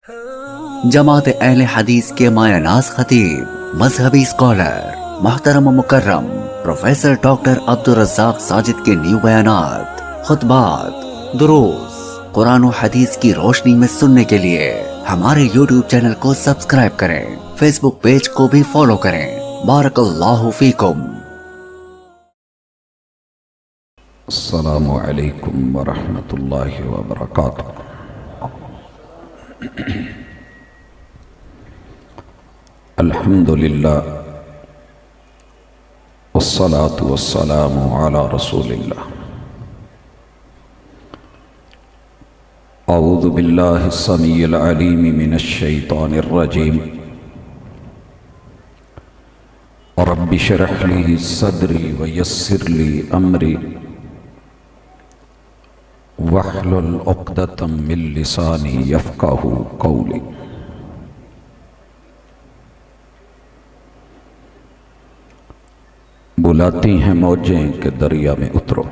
जमात अहले हदीस के मायानाज खतीब मजहबी स्कॉलर मोहतरम मुकर्रम प्रोफेसर डॉक्टर अब्दुल रज़्ज़ाक साजिद के न्यू बयानात, खुतबात, दुरूस कुरान और हदीस की रोशनी में सुनने के लिए हमारे YouTube चैनल को सब्सक्राइब करें, फेसबुक पेज को भी फॉलो करें। बारकल्लाहु फीकुम। अस्सलामु अलैकुम वरहमतुल्लाहि वबरकातुहू। अल्हम्दुलिल्लाह वस्सलातु वस्सलामु अला रसूलिल्लाह। अऊज़ु बिल्लाहि समीइल अलीम मिनश शैतानिर रजीम। रब्बि इश्रह ली सदरी व यस्सिर ली अमरी वहलुल उक़दतम मिन लिसानी यफ़क़हू क़ौली। बुलाती हैं मौजें के दरिया में उतरो,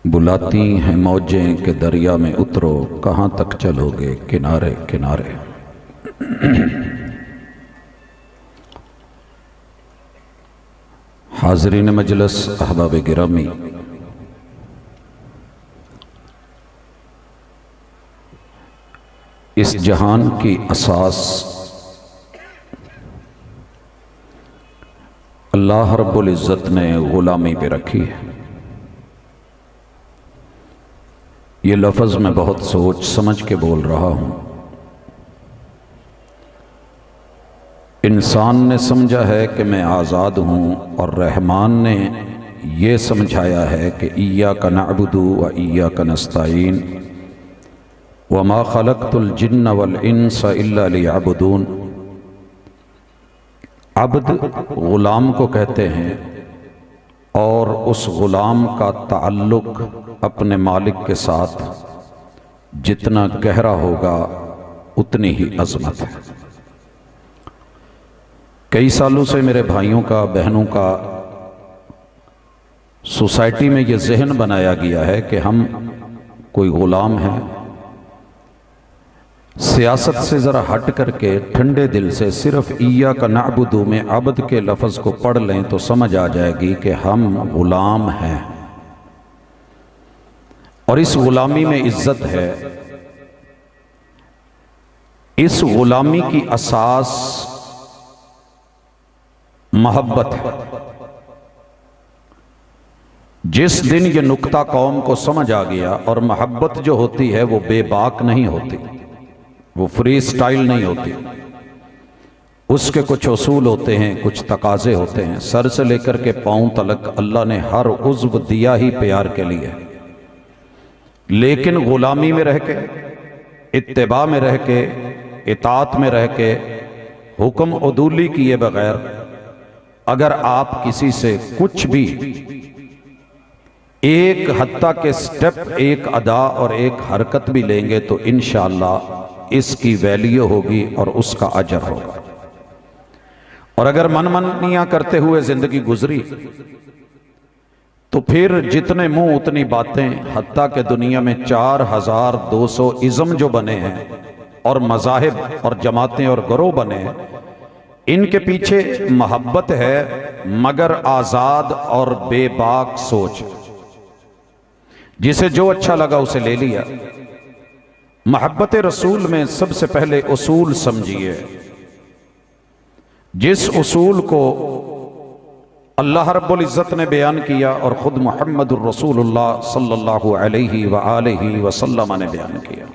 बुलाती हैं मौजें के दरिया में उतरो, कहाँ तक चलोगे किनारे किनारे। हाज़रीन मजलिस अहबाब गिरामी, इस जहान की असास अल्लाह रब्बुल इज़्ज़त ने ग़ुलामी पे रखी है। ये लफ्ज़ मैं बहुत सोच समझ के बोल रहा हूँ। इंसान ने समझा है कि मैं आज़ाद हूँ और रहमान ने ये समझाया है कि इय्याका नअबुदु व इय्याका नस्तईन व मा खलक़तुल जिन्न वल इंसा इल्ला लियअबुदून। अब्द ग़ुलाम को कहते हैं और उस ग़ुलाम का ताल्लुक़ अपने मालिक के साथ जितना गहरा होगा उतनी ही अज़मत है। कई सालों से मेरे भाइयों का, बहनों का सोसाइटी में ये जहन बनाया गया है कि हम कोई ग़ुलाम हैं। सियासत से ज़रा हट करके ठंडे दिल से सिर्फ इय्याका नअबुदु में अब्द के लफ्ज़ को पढ़ लें तो समझ आ जाएगी कि हम ग़ुलाम हैं और इस ग़ुलामी में इज़्ज़त है। इस ग़ुलामी की असास मोहब्बत है। जिस दिन ये नुक्ता कौम को समझ आ गया, और मोहब्बत जो होती है वो बेबाक नहीं होती, वो फ्री स्टाइल नहीं होती, उसके कुछ उसूल होते हैं, कुछ तकाजे होते हैं। सर से लेकर के पांव तलक अल्लाह ने हर उज़्व दिया ही प्यार के लिए, लेकिन ग़ुलामी में रह के, इत्तिबा में रह के, इताअत में रह के, हुक्म उदूली किए बगैर अगर आप किसी से कुछ भी एक हत्ता के स्टेप, एक अदा और एक हरकत भी लेंगे तो इंशाअल्लाह इसकी वैल्यू होगी और उसका अजर होगा। और अगर मनमानियां करते हुए जिंदगी गुजरी तो फिर जितने मुंह उतनी बातें, हत्ता के दुनिया में 4200 इज़्म जो बने हैं और मज़ाहिब और जमातें और गिरोह बने हैं, इनके पीछे मोहब्बत है मगर आज़ाद और बेबाक सोच। जिसे जो अच्छा लगा उसे ले लिया। मोहब्बत रसूल में सबसे पहले उसूल समझिए। जिस उसूल को अल्लाह रब्बुल इज़्ज़त ने बयान किया और ख़ुद मुहम्मदुर रसूलुल्लाह सल्लल्लाहु अलैहि व आलिहि वसल्लम ने बयान किया।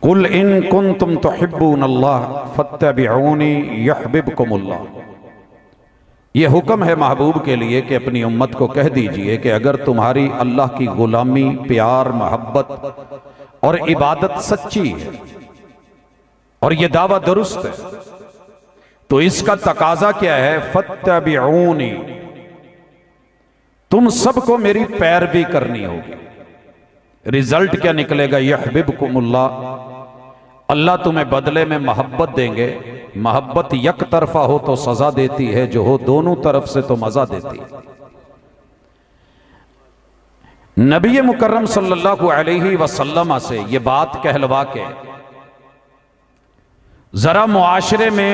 कुल इन कुंतुम तुहिब्बूनल्लाह फत्तबिऊनी यहबिबकुमुल्लाह। ये हुक्म है महबूब के लिए कि अपनी उम्मत को कह दीजिए कि अगर तुम्हारी अल्लाह की गुलामी, प्यार, मोहब्बत और इबादत सच्ची है और ये दावा दुरुस्त है तो इसका तकाजा क्या है? फत्तबिऊनी, तुम सबको मेरी पैरवी करनी होगी। रिजल्ट क्या निकलेगा? यहबिबकुमुल्लाह, अल्लाह तुम्हें बदले में मोहब्बत देंगे। मोहब्बत यक तरफा हो तो सजा देती है, जो हो दोनों तरफ से तो मजा देती है। नबी मुकर्रम सल्लल्लाहु अलैहि वसल्लम से ये बात कहलवा के जरा मुआशरे में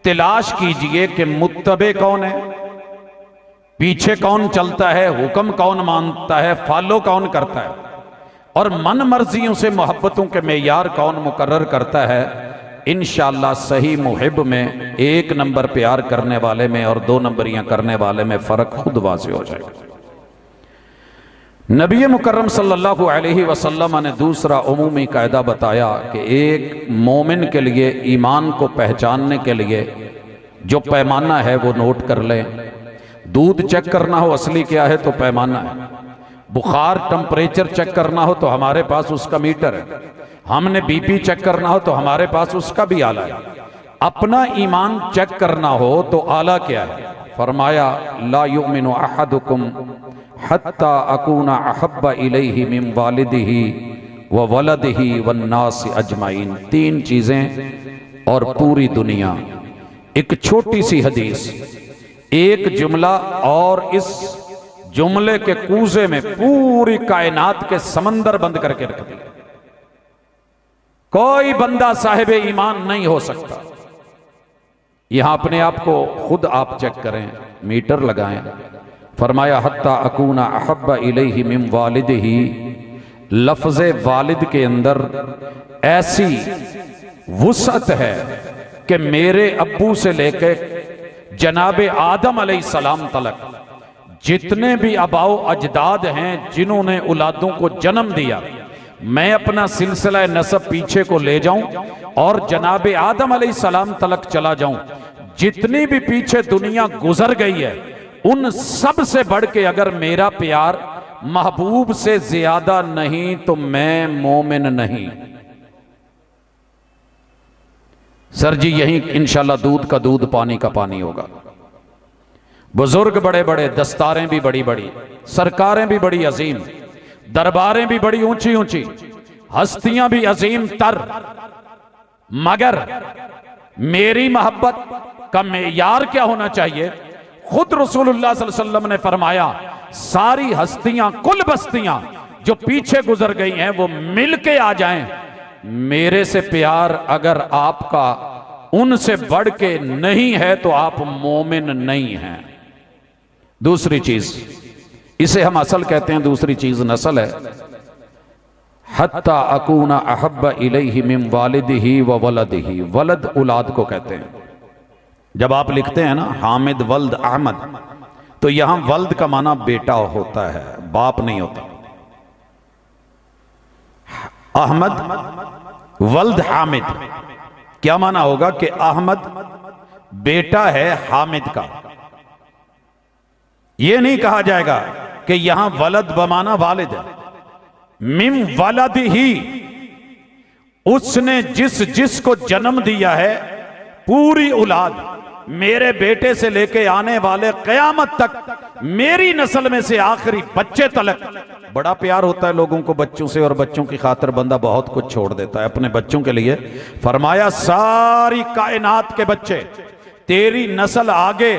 तलाश कीजिए कि मुत्तबे कौन है, पीछे कौन चलता है, हुक्म कौन मानता है, फॉलो कौन करता है, और मन मर्जियों से मोहब्बतों के मेयार कौन मुकर्रर करता है। इंशाअल्लाह सही मुहिब में 1 नंबर प्यार करने वाले में और 2 नंबरियां करने वाले में फर्क खुद वाज़ेह हो जाएगा। नबी मुकर्रम सल्लल्लाहु अलैहि वसल्लम ने दूसरा उमूमी कायदा बताया कि एक मोमिन के लिए ईमान को पहचानने के लिए जो पैमाना है वो नोट कर लें। दूध चेक करना हो असली क्या है तो पैमाना है, बुखार टेम्परेचर चेक करना हो तो हमारे पास उसका मीटर है, हमने बीपी चेक करना हो तो हमारे पास उसका भी आला है। अपना ईमान चेक करना हो तो आला क्या है? फरमाया ला युमिनु अहदुकुम हत्ता अकूना अहब्बा इलैहि मिन वालिदिही व वलदिही वन्नास अजमाइन। 3 चीजें और पूरी दुनिया। एक छोटी सी हदीस, एक जुमला, और इस जुमले के कूजे में पूरी कायनात के समंदर बंद करके रख दिया। कोई बंदा साहिब ईमान नहीं हो सकता। यहां अपने आप को खुद आप चेक करें, मीटर लगाएं। फरमाया हत्ता अकूना अहब्बा इलैहि मिन वालिदिही। लफ्ज़े वालिद के अंदर ऐसी वुसअत है कि मेरे अब्बू से लेकर जनाबे आदम अलैहिस्सलाम तलक जितने भी अबाओ अजदाद हैं जिन्होंने औलादों को जन्म दिया, मैं अपना सिलसिला नसब पीछे को ले जाऊं और जनाबे आदम अलैहिस्सलाम तलक चला जाऊं। जितनी भी पीछे दुनिया गुजर गई है उन सब से बढ़ के अगर मेरा प्यार महबूब से ज्यादा नहीं तो मैं मोमिन नहीं। सर जी यही इंशाल्लाह दूध का दूध पानी का पानी होगा। बुजुर्ग बड़े बड़े, दस्तारें भी बड़ी बड़ी, सरकारें भी बड़ी अजीम, दरबारें भी बड़ी ऊंची ऊंची, हस्तियां भी अजीम तर, मगर मेरी मोहब्बत का मेयार क्या होना चाहिए? खुद रसूलुल्लाह सल्लल्लाहु अलैहि वसल्लम ने फरमाया सारी हस्तियां कुल बस्तियां जो पीछे गुजर गई हैं वो मिल के आ जाएं, मेरे से प्यार अगर आपका उनसे बढ़ के नहीं है तो आप मोमिन नहीं हैं। दूसरी चीज, इसे हम असल कहते हैं, दूसरी चीज नस्ल है। हत्ता अकूना अहब्बा इलैहि मिन वालिदिही व वलदिही। वलद औलाद को कहते हैं। जब आप लिखते हैं ना हामिद वल्द अहमद, तो यहां वल्द का माना बेटा होता है, बाप नहीं होता। अहमद वल्द हामिद, क्या माना होगा कि अहमद बेटा है हामिद का। यह नहीं कहा जाएगा कि यहां वलद बमाना वालिद है। मिम वलद ही, उसने जिस को जन्म दिया है, पूरी औलाद मेरे बेटे से लेके आने वाले कयामत तक मेरी नस्ल में से आखिरी बच्चे तलक। बड़ा प्यार होता है लोगों को बच्चों से, और बच्चों की खातिर बंदा बहुत कुछ छोड़ देता है अपने बच्चों के लिए। फरमाया सारी कायनात के बच्चे, तेरी नस्ल आगे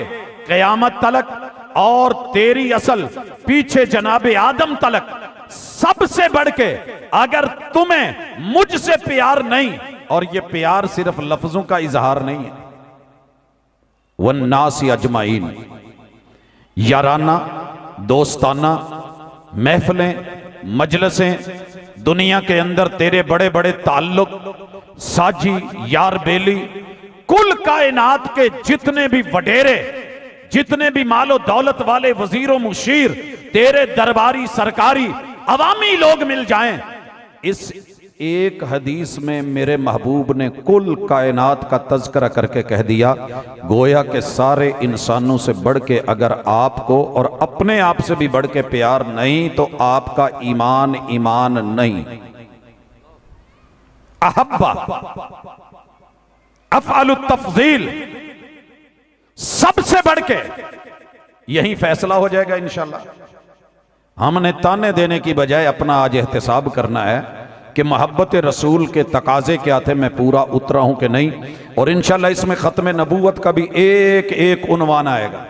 कयामत तलक और तेरी असल पीछे जनाबे आदम तलक, सबसे बढ़ के अगर तुम्हें मुझसे प्यार नहीं, और ये प्यार सिर्फ लफ्जों का इजहार नहीं है, वन्नास अजमाइन, याराना दोस्ताना महफिलें मजलसें, दुनिया के अंदर तेरे बड़े बड़े ताल्लुक, साजी यार बेली, कुल कायनात के जितने भी वडेरे, जितने भी मालो दौलत वाले वजीरों मुशीर, तेरे दरबारी सरकारी अवामी लोग मिल जाएं, इस एक हदीस में मेरे महबूब ने कुल कायनात का तज़किरा करके कह दिया, गोया के सारे इंसानों से बढ़ के अगर आपको और अपने आप से भी बढ़ के प्यार नहीं तो आपका ईमान ईमान नहीं। अहब्बा अफ़अलु तफ़ज़ील, सबसे बढ़ के यही फैसला हो जाएगा इंशाअल्लाह। हमने ताने देने की बजाय अपना आज एहतिसाब करना है कि मोहब्बत रसूल के तकाजे क्या थे, मैं पूरा उतरा हूं कि नहीं। और इंशाअल्लाह इसमें ख़त्म नबूवत का भी एक एक उन्वान आएगा।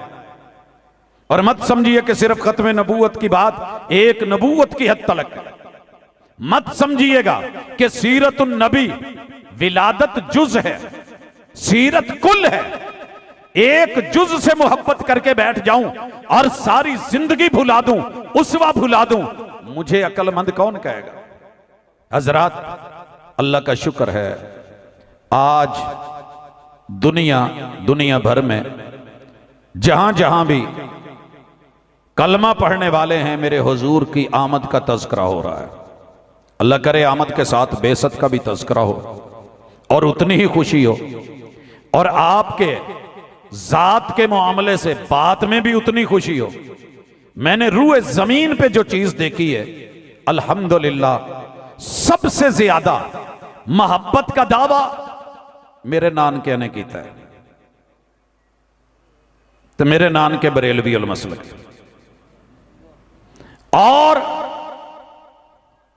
और मत समझिए कि सिर्फ खत्म नबूवत की बात एक नबूवत की हद तक है। मत समझिएगा कि सीरत नबी विलादत जुज है, सीरत कुल है। एक जुज से मोहब्बत करके बैठ जाऊं और सारी जिंदगी भुला दूं, उसवा भुला दूं, मुझे अक्लमंद कौन कहेगा। हजरात, अल्लाह का शुक्र है आज दुनिया भर में जहां जहां भी कलमा पढ़ने वाले हैं, मेरे हुजूर की आमद का तज़किरा हो रहा है। अल्लाह करे आमद के साथ बेसत का भी तज़किरा हो और उतनी ही खुशी हो, और आपके जात के मामले से बात में भी उतनी खुशी हो। मैंने रूए जमीन पे जो चीज देखी है, अल्हम्दुलिल्लाह, सबसे ज्यादा मोहब्बत का दावा मेरे नानके ने किया है, तो मेरे नानके बरेलवी उल मसलक, और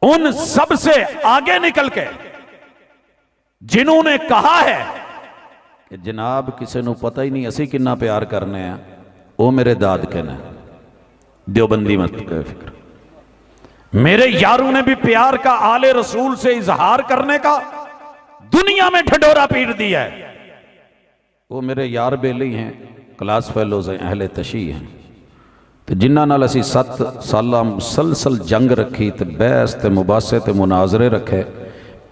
उन सब से आगे निकल के जिन्होंने कहा है कि जनाब किसी को पता ही नहीं असी कितना प्यार करने हैं, वो मेरे दादके ने, देवबंदी मत फिक्र। मेरे यारों ने भी प्यार का आले रसूल से इजहार करने का दुनिया में ढिढोरा पीट दिया है। वो मेरे यार बेली हैं, क्लास फेलोज हैं, अहले तशी हैं, तो जिन्हां नाल असी 7 साल मुसलसल जंग रखी, तो बहस ते मुबासे ते मुनाजरे रखे।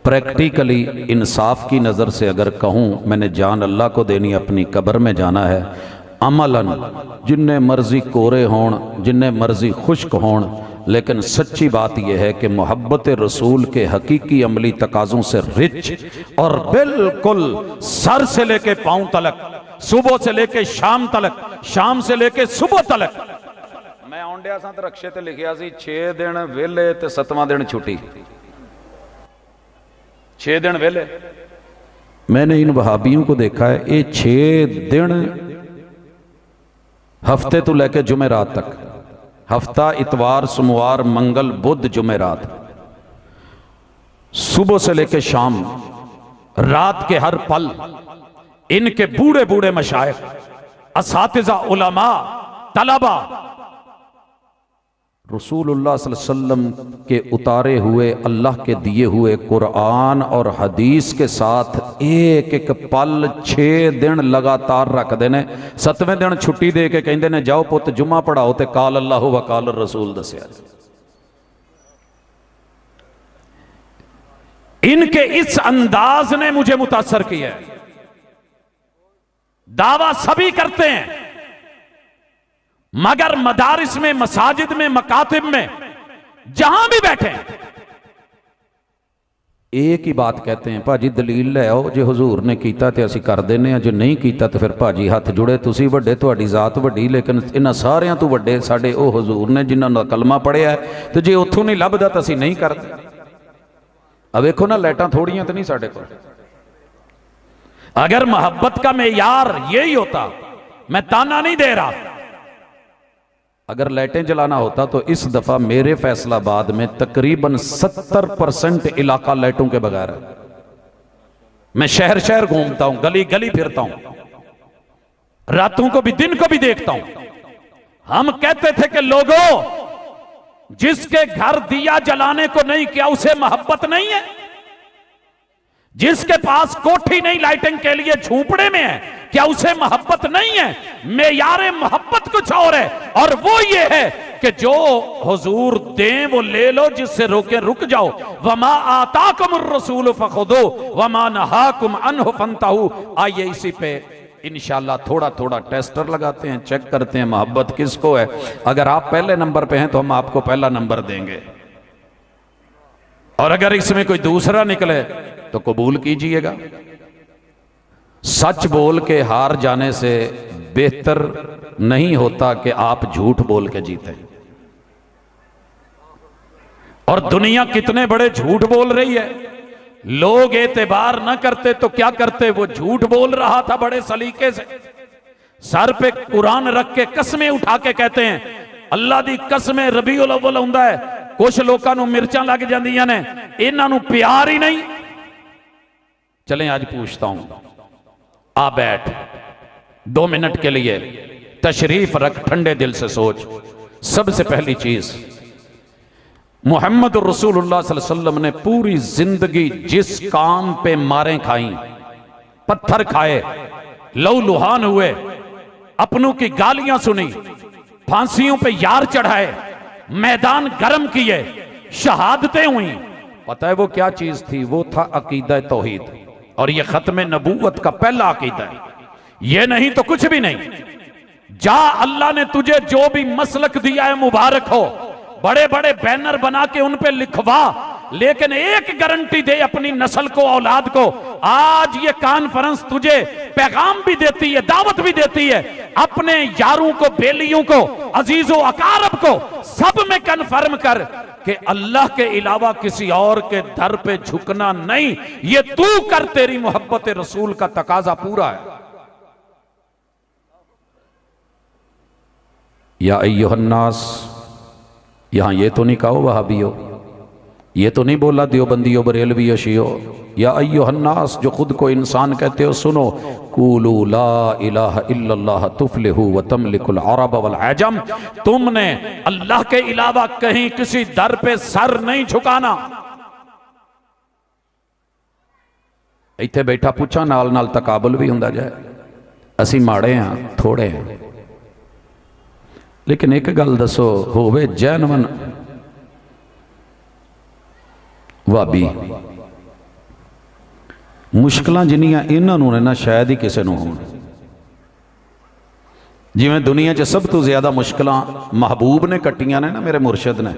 प्रैक्टिकली इंसाफ की नज़र से अगर कहूँ, मैंने जान अल्लाह को देनी, अपनी कब्र में जाना है। अमलन जिन्ने मर्जी कोरे होण, जिन्ने मर्जी खुश्क होण, लेकिन सच्ची बात यह है कि मोहब्बत रसूल के हकीकी अमली तकाज़ों से रिच और बिल्कुल सर से लेके पांव तलक, सुबह से लेके शाम तलक, शाम से लेके सुबह तलक। मैं आउंडिया सा तो रक्शे ते लिखिया सी 6 दिन वेले ते 7वां दिन छुट्टी, 6 दिन वेले। मैंने इन वहाबियों को देखा है, ये 6 दिन हफ्ते तो लेके जुमेरात तक, हफ्ता इतवार सोमवार मंगल बुध जुमेरात, सुबह से लेके शाम, रात के हर पल इनके बूढ़े बूढ़े मशाइख, असातिज़ा, उलमा, तलबा रसूलुल्लाह सल्लल्लाहु अलैहि वसल्लम के उतारे हुए, अल्लाह के दिए हुए कुरान और हदीस के साथ एक एक पल 6 दिन लगातार रख देने। 7वें दिन छुट्टी दे के कहते ने जाओ पुत जुम्मा पढ़ाओ, ते काल अल्लाह व काल रसूल दसिया। इनके इस अंदाज ने मुझे मुतासर किया है। दावा सभी करते हैं, मगर मदारिस में, मसाजिद में, मकातिब में, जहां भी बैठे एक ही बात कहते हैं, भाजी दलील ले आओ, जो हुजूर ने कीता ते असीं कर देने, जो नहीं कीता तो फिर भाजी हाथ जुड़े, तुसीं वड्डे, तुहाडी जात वड्डी, लेकिन इन्हां सारियां तो वड्डे साडे ओ हुजूर ने जिन्हां दा कलमा पढ़िया है, तो जे उत्थों नहीं लभदा तो असीं नहीं करते। अब देखो ना, लाइटां थोड़ियां तो नहीं साडे कोल। अगर मोहब्बत का मेयार यही होता, मैं ताना नहीं दे रहा, अगर लाइटें जलाना होता तो इस दफा मेरे फैसलाबाद में तकरीबन 70% इलाका लाइटों के बगैर है। मैं शहर शहर घूमता हूं, गली गली फिरता हूं, रातों को भी दिन को भी देखता हूं। हम कहते थे कि लोगों, जिसके घर दिया जलाने को नहीं किया उसे मोहब्बत नहीं है, जिसके पास कोठी नहीं लाइटिंग के लिए झूपड़े में है, क्या उसे मोहब्बत नहीं है? मेयारे मोहब्बत कुछ और है, और वो ये है कि जो हुजूर दें वो ले लो, जिससे रोके रुक जाओ। वमा आताकुमुर रसूल फखुदू वमा नहाकुम अन्हु फंतहू। आइए इसी पे इंशाल्लाह थोड़ा थोड़ा टेस्टर लगाते हैं, चेक करते हैं मोहब्बत किसको है। अगर आप पहले नंबर पे हैं तो हम आपको पहला नंबर देंगे, और अगर इसमें कोई दूसरा निकले तो कबूल कीजिएगा। सच बोल के हार जाने से बेहतर नहीं होता कि आप झूठ बोल के जीते। और दुनिया कितने बड़े झूठ बोल रही है, लोग एतबार न करते तो क्या करते, वो झूठ बोल रहा था बड़े सलीके से, सर पे कुरान रख के कसमें उठा के कहते हैं अल्लाह दी कसमें रबीउल अव्वल हुंदा है, कुछ लोगों को मिर्चां लग जांदियां ने, इन्हां नूं प्यार ही नहीं। चलें आज पूछता हूं, आ बैठ 2 मिनट के लिए, तशरीफ रख, ठंडे दिल से सोच। सबसे पहली चीज, मोहम्मद रसूलुल्लाह सल्लल्लाहु अलैहि वसल्लम ने पूरी जिंदगी जिस काम पे मारें खाई, पत्थर खाए, लहू लुहान हुए, अपनों की गालियां सुनी, फांसियों पे यार चढ़ाए, मैदान गर्म किए, शहादतें हुई, पता है वो क्या चीज थी? वो था अकीदा तौहीद। और ये खत्म नबूवत का पहला अकीदा है। ये नहीं तो कुछ भी नहीं। जा, अल्लाह ने तुझे जो भी मसलक दिया है मुबारक हो, बड़े बड़े बैनर बना के उन पे लिखवा, लेकिन एक गारंटी दे अपनी नस्ल को, औलाद को। आज ये कॉन्फ्रेंस तुझे पैगाम भी देती है, दावत भी देती है, अपने यारों को, बेलियों को, अजीजों अकारब को, सब में कन्फर्म कर कि अल्लाह के अलावा किसी और के दर पे झुकना नहीं। ये तू कर, तेरी मोहब्बत रसूल का तकाजा पूरा है। या अय्युहन्नास, यहां ये तो नहीं कहो वहाबियो, ये तो नहीं बोला देवबंदियो, बरेलवियो, शियो। या अय्युहन्नास, जो खुद को इंसान कहते हो, सुनो, कूलू ला इलाहा इल्लल्लाह तुफलिहू व तमलिकुल अरब वल अजम। तुमने अल्लाह के अलावा कहीं किसी दर पे सर नहीं झुकाना। इत्थे बैठा पूछा, नाल नाल तकाबुल भी हुंदा जाए। असी माड़े हां, थोड़े हैं, लेकिन एक गल दसो, होवे जैनवन भाभी, मुश्किलां जिन्नियां इन्हां नूं ने ना, शायद ही किसी नूं होण। जिवें दुनिया च सब तो ज्यादा मुश्किलां महबूब ने कट्टियां ने ना, मेरे मुर्शद ने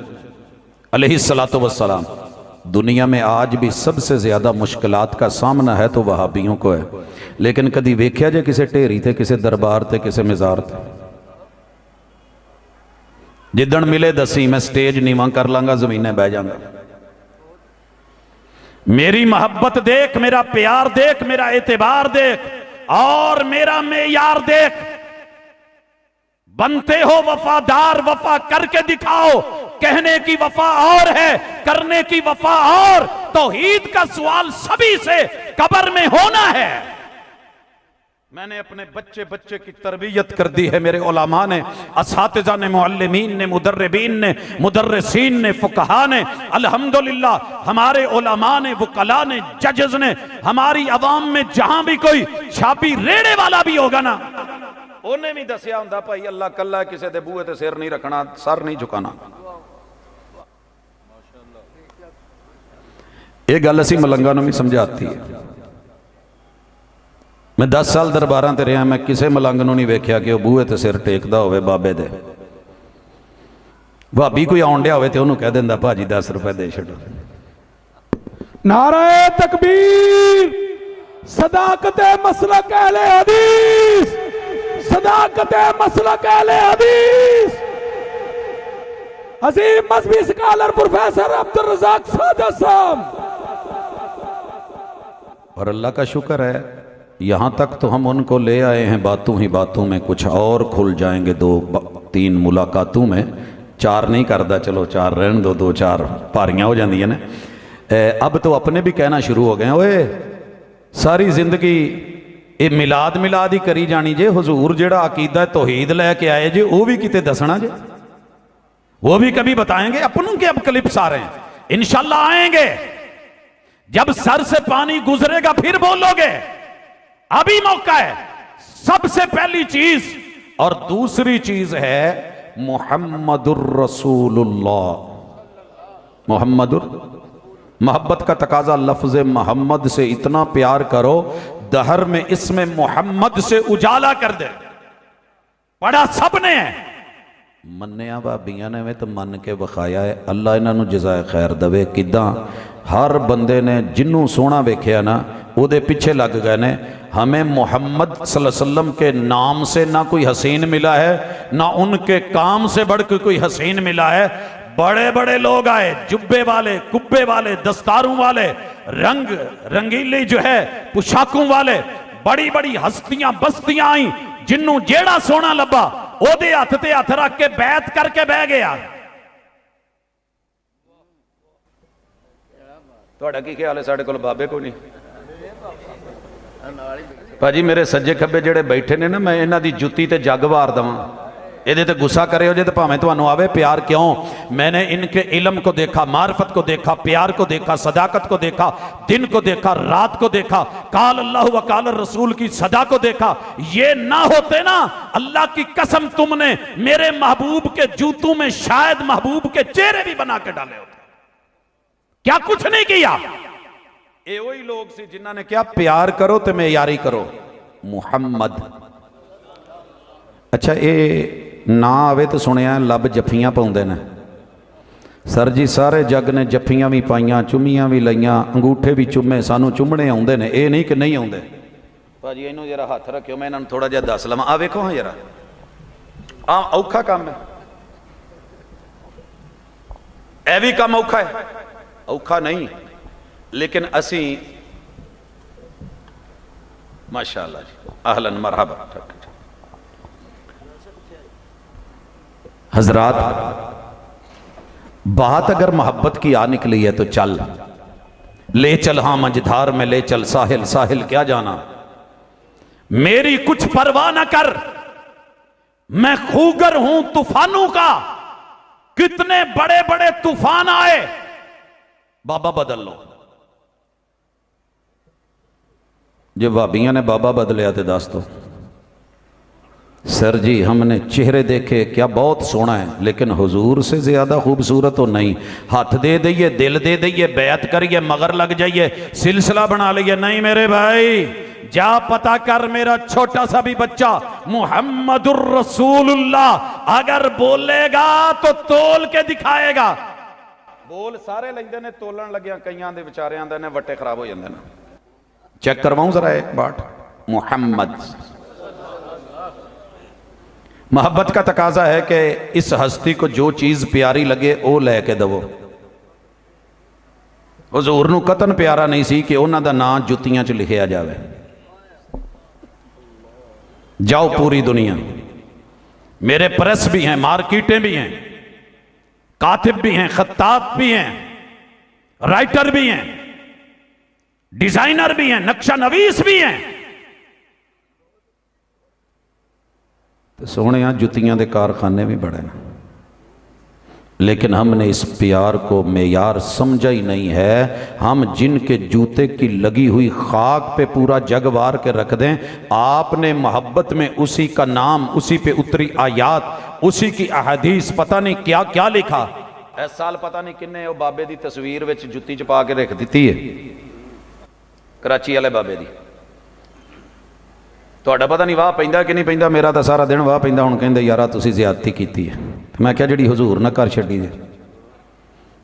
अलैहिस्सलातु वस्सलाम, दुनिया में आज भी सबसे ज्यादा मुश्किलात का सामना है तो वहाबियों को है। लेकिन कदी वेख्या जे किसी ढेरी ते, किसी दरबार ते, किसी मज़ार ते? जिदन मिले दसी, मैं स्टेज नीवा कर लांगा, जमीने बह जाऊंगा। मेरी मोहब्बत देख, मेरा प्यार देख, मेरा एतबार देख, और मेरा मेयार देख। बनते हो वफादार, वफा करके दिखाओ। कहने की वफा और है, करने की वफा और। तौहीद का सवाल सभी से कब्र में होना है। मैंने अपने बच्चे बच्चे की तरबियत कर दी है, मेरे उलमा ने, असातिज़ा ने, मुअल्लिमीन ने, मुदर्रिबीन ने, मुदर्रिसीन ने, फुक़हा ने। अल्हम्दुलिल्लाह हमारे उलमा ने, वुकला ने, जजेस ने, हमारी अवाम में जहां भी कोई छापी रेड़े वाला भी होगा ना, उन्हें भी दसिया हुंदा भाई अल्लाह कल्ला, किसी दे बूहे ते सिर नहीं रखना, सर नहीं झुकाना। ये गल असी मलंगा नूं भी समझाती है। मैं 10 साल दरबारां ते रहा, मैं किसी मलंग नूं नहीं वेख्या कि वह बूहे ते सिर टेकदा होवे बाबे दे। भाभी कोई आउण डिया होवे ते उहनूं कह दिंदा, भाजी 10 रुपए दे छड्डो। नारे तकबीर, सदाकते मसलक अहले हदीस, सदाकते मसलक अहले हदीस। अजीम मजहबी स्कॉलर प्रोफेसर अब्दुल रज़ाक साजिद साहब। और अल्लाह का शुक्र है, यहाँ तक तो हम उनको ले आए हैं बातों ही बातों में, कुछ और खुल जाएंगे 2-3 मुलाकातों में। 4 नहीं करता, चलो 4 रहने दो, 2-4 भारियां हो जाती ने। अब तो अपने भी कहना शुरू हो गए, ओए सारी जिंदगी ये मिलाद मिलाद ही करी जानी जे, हुजूर जेड़ा अकीदा तौहीद लैके आए जे, वो भी किते दसना जे, वो भी कभी बताएंगे। अपनों के अब क्लिप्स आ रहे हैं, इंशाल्लाह आएंगे। जब सर से पानी गुजरेगा फिर बोलोगे, अभी मौका है। सबसे पहली चीज, और दूसरी चीज है मुहम्मदुर रसूलुल्लाह। मुहम्मदुर, मोहब्बत का तकाजा लफ्ज मोहम्मद से इतना प्यार करो, दहर में इसमें मोहम्मद से उजाला कर दे। पढ़ा सबने है, मन्निया भाबियां ने भी तो मन के विखाया है। अल्लाह इन्हों जज़ाए खैर दवे। किदा हर बंदे ने जिन्हों सोहना वेख्या ना, उहदे पीछे लग गए ने। हमें मोहम्मद सल्लल्लाहु अलैहि वसल्लम के नाम से ना कोई हसीन मिला है, ना उनके काम से बढ़ के कोई हसीन मिला है। बड़े बड़े लोग आए, जुब्बे वाले, कुब्बे वाले, दस्तारों वाले, रंग रंगीली जो है पोशाकों वाले, बड़ी बड़ी हस्तियां बस्तियां आई, जिन्हों जेड़ा सोना लब्बा ओदे हथ ते हथ रख के बैत करके बह गया। तुहाडा की ख्याल है? साडे कोल बाबे कोई नहीं, भाजी मेरे सज्जे खब्बे जेड़े बैठे ने ना, मैं इन्हां दी जुत्ती ते जग वार दवां, ये ते गुस्सा करे हो जे तो भावें तुहानूं आवे प्यार। क्यों? मैंने इनके इल्म को देखा, मार्फत को देखा, प्यार को देखा, सदाकत को देखा, दिन को देखा, रात को देखा, काल अल्लाह व काल रसूल की सदा को देखा। ये ना होते ना, अल्लाह की कसम तुमने मेरे महबूब के जूतों में शायद महबूब के चेहरे भी बना के डाले होते। क्या कुछ नहीं किया। ये वही लोग सी जिन्होंने ने क्या प्यार करो तो मेयारी करो मुहम्मद। अच्छा ये ना आवे तो सुनिया लब जफ्फियां पाउंदे ने। सर जी सारे जग ने जफ्फियां भी पाइयां, चुम्मियां भी लईयां, अंगूठे भी चुम्मे, सानू चुम्मने आउंदे ने, ये नहीं कि नहीं आउंदे। भाजी इनू जरा हथ रखियो, मैं इन्हां थोड़ा जिहा दस लवां। आ वेखो हाँ जरा, आ औखा काम है, यह भी काम औखा है? औखा नहीं, लेकिन असी माशाअल्लाह जी, अहलन मरहबा। हजरात बात अगर मोहब्बत की आ निकली है तो चल ले चल, हाँ मझधार में ले चल, साहिल साहिल क्या जाना, मेरी कुछ परवाह न कर, मैं खूगर हूं तूफानों का। कितने बड़े बड़े तूफान आए, बाबा बदल लो। जो भाबियां ने बाबा बदलिया तो दस दो। सर जी हमने चेहरे देखे, क्या बहुत सोना है, लेकिन हुजूर से ज्यादा खूबसूरत तो नहीं। हाथ दे दइए, दिल दे दइए, बैत करिए, मगर लग जाइए, सिलसिला बना लिए, नहीं मेरे भाई। जा पता कर, मेरा छोटा सा भी बच्चा मुहम्मदुर रसूलुल्लाह अगर बोलेगा तो तोल के दिखाएगा। बोल सारे लेंदे ने, तोलन लग्या कईयां दे विचारियां दे ने वट्टे खराब हो जांदे ने। चेक करवाऊं जरा एक बाट, मुहम्मद। मोहब्बत का तकाजा है कि इस हस्ती को जो चीज प्यारी लगे वो लैके दवो। हुजूर नूं कतन प्यारा नहीं सी कि उन्हां दा नाम जुत्तियां च लिखिया जावे। जाओ पूरी दुनिया, मेरे प्रेस भी हैं, मार्केटें भी हैं, कातिब भी हैं, खत्तात भी हैं, राइटर भी हैं, डिजाइनर भी हैं, नक्शा नवीस भी हैं। तो सोने जुतियां दे कारखाने भी बड़े हैं, लेकिन हमने इस प्यार को मेयार समझा ही नहीं है। हम जिनके जूते की लगी हुई खाक पे पूरा जग वार के रख दें, आपने मोहब्बत में उसी का नाम, उसी पे उतरी आयात, उसी की अहदीस, पता नहीं क्या क्या लिखा। इस साल पता नहीं किन्ने वो बाबे की तस्वीर विच जुत्ती च पा के रख दी है, कराची वाले बाबे की। ਤੁਹਾਡਾ पता नहीं वाह पैंदा कि नहीं पैंदा, मेरा तो सारा दिन वाह पैंदा। हुण कहंदे यारा तुसीं ज़्यादती कीती है। मैं क्या जिहड़ी हुजूर ना कर छड्डी जे,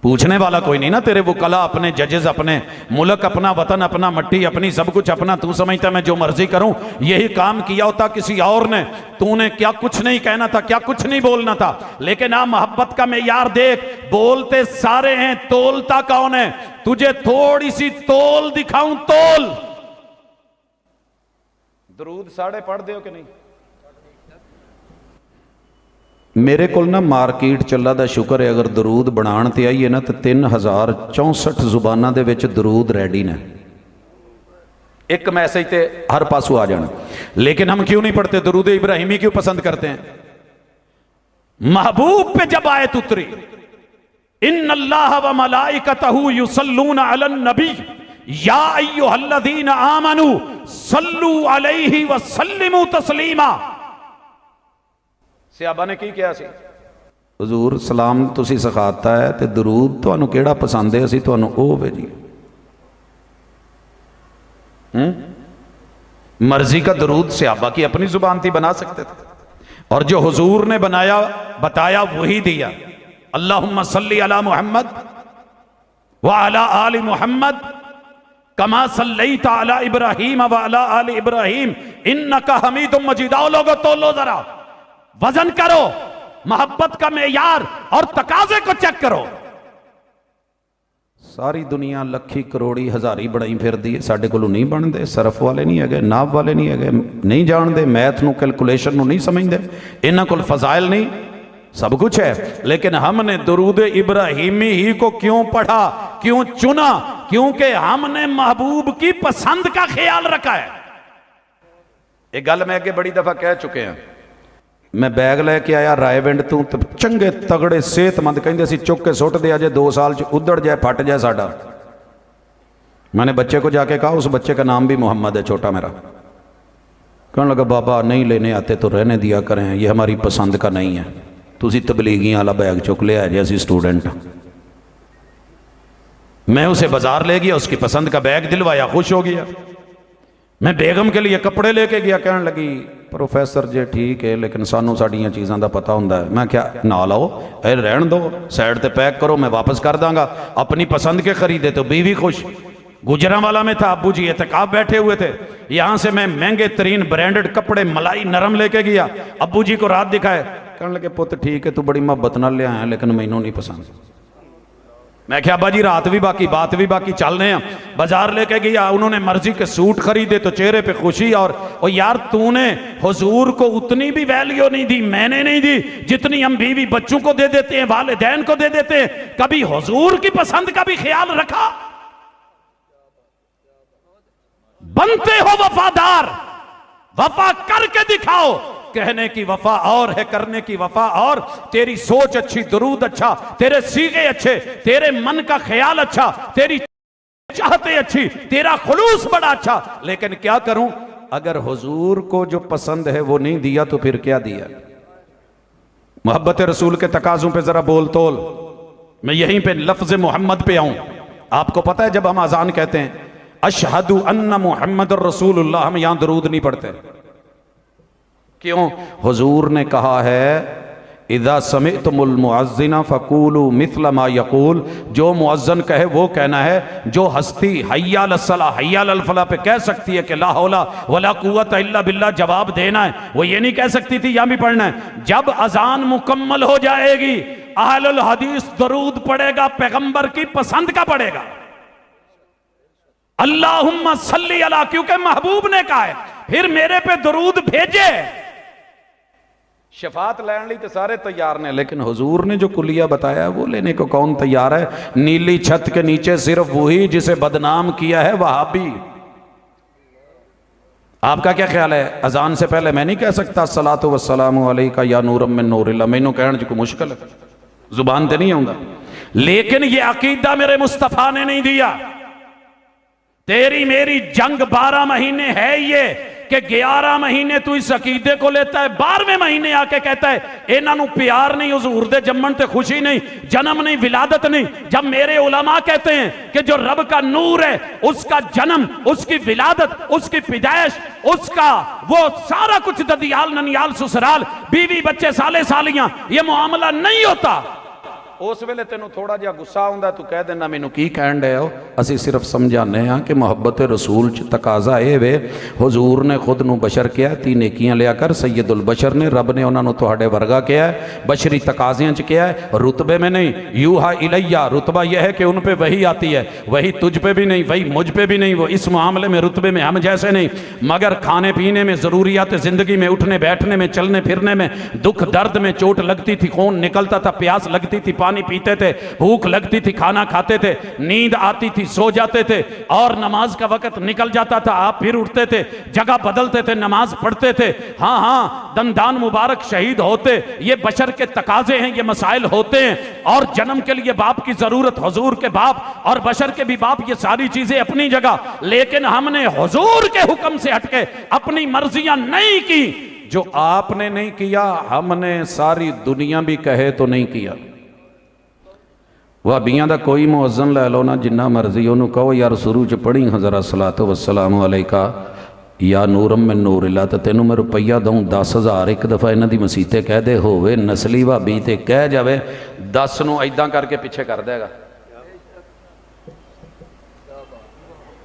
पूछने वाला कोई नहीं ना। तेरे वकला अपने, जजेस अपने, मुल्क अपना, वतन अपना, मट्टी अपनी, सब कुछ अपना। तू समझता मैं जो मर्जी करूं, यही काम किया होता किसी और ने, तूने क्या कुछ नहीं कहना था, क्या कुछ नहीं बोलना था। लेकिन आ मोहब्बत का मेयार देख, बोलते सारे हैं, तोलता कौन है? तुझे थोड़ी सी तोल दिखाऊं, तोल। दरूद साढ़े पढ़ते हो कि नहीं? मेरे को ना मार्केट चला दा शुक्र है, अगर दरूद बनाने ते आईए ना तो 3064 जुबाना दे विच दरूद रेडी ने। एक मैसेज ते हर पासों आ जाना। लेकिन हम क्यों नहीं पढ़ते? दरूद इब्राहिमी क्यों पसंद करते हैं? महबूब पे जब आयत उतरी, इन्नल्लाह व मलाइकतहु युसल्लूना अलन नबी या अय्युहल्लज़ीना आमनू सल्लू अलैहि व सल्लिमू तस्लीमा। सहाबा ने की किया सी? हुजूर सलाम तुसी सिखाता है ते दरूद तुहानू केड़ा पसंद है, असी तुहानू ओ भेजी। मर्जी का दरूद सहाबा की अपनी जुबान थी, बना सकते थे, और जो हुजूर ने बनाया बताया वही दिया। अल्लाहुम्मा सल्ली अला मुहम्मद व अला आलि मुहम्मद कमा सल्लैता अला इब्राहीम व अला आलि इब्राहीम इन्नका हमीदुम मजीद। आओ लोगो तोलो, जरा वजन करो, मोहब्बत का मेयार और तकाजे को चेक करो। सारी दुनिया लखी करोड़ी हजारी बनाई फिरदी है, साडे कोलों नहीं बनते। सरफ वाले नहीं है, नाब वाले नहीं है, नहीं जानते, मैथ नूं कैलकुलेशन नूं नहीं समझते, इन्हां कोल फजाइल नहीं, सब कुछ है। लेकिन हमने दरूद इब्राहिमी ही को क्यों पढ़ा, क्यों चुना? क्योंकि हमने महबूब की पसंद का ख्याल रखा है। एक गल मैं अगे बड़ी दफ़ा कह चुके हैं। मैं बैग लैके आया रायविंड तू, चंगे तगड़े सेहतमंद कहते सी चुक के सुट दे, अजे 2 साल च उधड़ जाए फट जाए साडा। मैंने बच्चे को जाके कहा, उस बच्चे का नाम भी मोहम्मद है, छोटा मेरा। कहने लगा बाबा नहीं लेने आते तो रहने दिया करें, ये हमारी पसंद का नहीं है, तुसी तबलीगियां वाला बैग चुक लिया है, जैसी स्टूडेंट। मैं उसे बाजार ले गया, उसकी पसंद का बैग दिलवाया, खुश हो गया। मैं बेगम के लिए कपड़े लेके गया, कहने लगी प्रोफेसर जी ठीक है लेकिन सानू साड़ियाँ चीज़ों का पता होंगे। मैं क्या ना लाओ, रहन दो, साइड ते पैक करो, मैं वापस कर दांगा। अपनी पसंद के खरीदे तो बीवी खुश। गुजरांवाला में था, अब्बू जी एहतिकाफ बैठे हुए थे, यहाँ से मैं महंगे तरीन ब्रांडेड कपड़े मलाई नरम लेके गया, अब्बू जी को रात दिखाए। कहने लगे पुत ठीक है तू बड़ी मोहब्बत नाल ले आया लेकिन मैनू नहीं पसंद। मैं क्या अब्बा जी रात भी बाकी बात भी बाकी, चलने हैं। बाजार लेके गया, उन्होंने मर्जी के सूट खरीदे तो चेहरे पे खुशी। और यार तूने हुजूर को उतनी भी वैल्यू नहीं दी, मैंने नहीं दी जितनी हम बीवी बच्चों को दे देते हैं, वालिदैन को दे देते हैं। कभी हुजूर की पसंद का भी ख्याल रखा? बनते हो वफादार, वफा करके दिखाओ। कहने की वफा और है, करने की वफा और। तेरी सोच अच्छी, दुरूद अच्छा, तेरे सीगे अच्छे, तेरे मन का ख्याल अच्छा, तेरी चाहते अच्छी, तेरा खुलूस बड़ा अच्छा। लेकिन क्या करूं, अगर हुजूर को जो पसंद है वो नहीं दिया तो फिर क्या दिया? मोहब्बत रसूल के तकाजों पे जरा बोल तोल। मैं यहीं पे लफ्ज मोहम्मद पे आऊं। आपको पता है जब हम अजान कहते हैं अशहदु अन्ना मुहम्मद रसूलुल्लाह, हम यहां दरूद नहीं पढ़ते। क्यों? हुजूर ने कहा है इदा समिअतुमुल मुअज्जिना फकूलू मिस्ल मा यकूल, जो मुअज्जिन कहे वो कहना है। जो हस्ती हय्या अलस्सलाह हय्या अल फलाह पे कह सकती है कि ला हौला वला कुव्वता इल्ला बिल्लाह, जवाब देना है, वो ये नहीं कह सकती थी यहां भी पढ़ना है। जब अजान मुकम्मल हो जाएगी अहलुल हदीस दरूद पढ़ेगा, पैगंबर की पसंद का पढ़ेगा, अल्लाहुम्मा सल्ली अला, क्योंकि महबूब ने कहा है। फिर मेरे पे दरूद भेजे। शफात लैन ली तो सारे तैयार ने, लेकिन हुजूर ने जो कुलिया बताया वो लेने को कौन तैयार है? नीली छत के नीचे सिर्फ वही जिसे बदनाम किया है वहाबी। आपका क्या ख्याल है? अजान से पहले मैं नहीं कह सकता सलातु वस्सलामु अलैका या नूरम मिन नूरिल्लाह, मैनू कहने को मुश्किल है, जुबान ते नहीं आऊंगा। लेकिन ये अकीदा मेरे मुस्तफा ने नहीं दिया। तेरी मेरी जंग 12 महीने है ये कि 11 महीने तू इस अकीदे को लेता है, 12वें महीने आके कहता है इन्हों प्यार नहीं, हुजूर दे जम्मन ते खुशी नहीं, जन्म नहीं, विलादत नहीं। जब मेरे उलमा कहते हैं कि जो रब का नूर है उसका जन्म, उसकी विलादत, उसकी पैदाइश, उसका वो सारा कुछ ददियाल ननियाल ससुराल बीवी बच्चे साले सालियां, ये मामला नहीं होता। उस वेले तेन थोड़ा जिहा गुस्सा आउंदा, तू कह देना मैनू की कहन डे हो। असी सिर्फ समझाने हाँ कि मुहब्बत रसूल च तकाजा ये वे, हुजूर ने खुद नू बशर किया, 3 नेकियां लिया कर। सैयदुल बशर ने, रब ने उन्होंने तुहाडे वर्गा किया है, बशरी तकाजियां च किया है, रुतबे में नहीं। यूहा इलैया, रुतबा यह है कि उन पे वही आती है, वही तुझ पे भी नहीं, वही मुझ पे भी नहीं। वो इस मामले में रुतबे में हम जैसे नहीं, मगर खाने पीने में, ज़रूरियात ज़िंदगी में, उठने बैठने में, चलने फिरने में, दुख दर्द में, चोट लगती थी खून निकलता था, प्यास लगती थी पानी पीते थे, भूख लगती थी खाना खाते थे, नींद आती थी सो जाते थे, और नमाज का वक्त निकल जाता था आप फिर उठते थे, जगह बदलते थे, नमाज पढ़ते थे। हाँ हाँ, दंदान मुबारक शहीद होते। ये बशर के तकाजे हैं, ये मसाइल होते हैं। और जन्म के लिए बाप की जरूरत, हुजूर के बाप और बशर के भी बाप, ये सारी चीजें अपनी जगह। लेकिन हमने हुजूर के हुक्म से हटके अपनी मर्जियां नहीं की। जो आपने नहीं किया हमने सारी दुनिया भी कहे तो नहीं किया। वहाबियां दा कोई मुअज्जिन लै लो ना, जिन्ना मर्जी उन्होंने कहो यार शुरू च पढ़ी हज़रा सलातो वस्सलामु अलैका या नूरम मिन नूरिल्लाह, तो तेनों मैं रुपया दूँ 10,000। एक दफ़ा इन्हां दी मसीते कह दे होवे नस्ली भाबी ते कह जावे 10 नूं इदां करके पीछे कर देगा।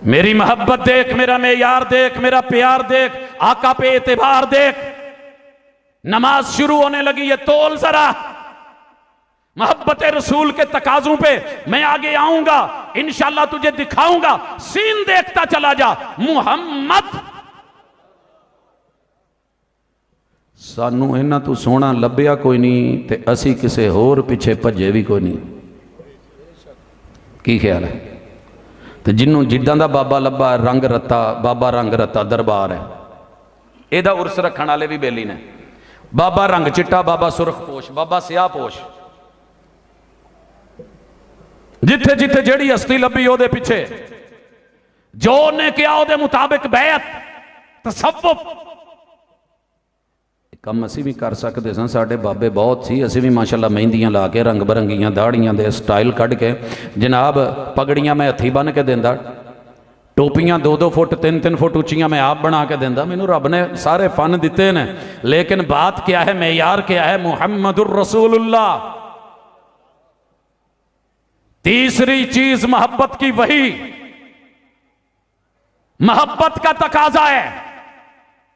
मेरी मोहब्बत देख, मेरा मेयार देख, मेरा प्यार देख, आका पे एतबार देख। नमाज शुरू होने लगी, ये तोल जरा। मोहब्बत रसूल के तकाजों पे मैं आगे आऊंगा, इंशाल्लाह तुझे दिखाऊंगा। सीन देखता चला जा। मुहम्मद सानू इन्हां तू सोहना लभ्या कोई नहीं, ते असी किसे होर पिछे भजे भी कोई नहीं। की ख्याल है? तो जिन्हों जिद्दां दा बाबा लब्भा, रंग रत्ता बाबा, रंग रत्ता दरबार है, ਇਹਦਾ ਉਰਸ ਰੱਖਣ ਵਾਲੇ ਵੀ ਬੇਲੀ ने। बाबा रंग चिट्टा, बाबा सुरख पोश, बाबा स्याह पोश। जिथे जिथे जेड़ी हस्ती लभी ਉਹਦੇ ਪਿੱਛੇ जो ने किया ਉਹਦੇ मुताबिक बैत तसव्वुफ ਕੰਮ ਅਸੀਂ ਵੀ ਕਰ ਸਕਦੇ ਸਾਂ। ਸਾਡੇ ਬਾਬੇ ਬਹੁਤ ਸੀ, ਅਸੀਂ ਵੀ ਮਾਸ਼ਾਅੱਲਾ ਮਹਿੰਦੀਆਂ ਲਾ ਕੇ ਰੰਗ ਬਰੰਗੀਆਂ ਦਾੜੀਆਂ ਦੇ ਸਟਾਈਲ ਕੱਢ ਕੇ ਜਨਾਬ ਪਗੜੀਆਂ ਮੈਂ ਹੱਥੀ ਬੰਨ ਕੇ ਦਿੰਦਾ, टोपियां 2-2 फुट 3-3 फुट उच्चियां मैं आप बना के देंदा। मैनू रब ने सारे फन दिते ने, लेकिन बात क्या है, मेयार क्या है? मुहम्मदुर रसूलुल्लाह। तीसरी चीज मोहब्बत की, वही मोहब्बत का तकाजा है।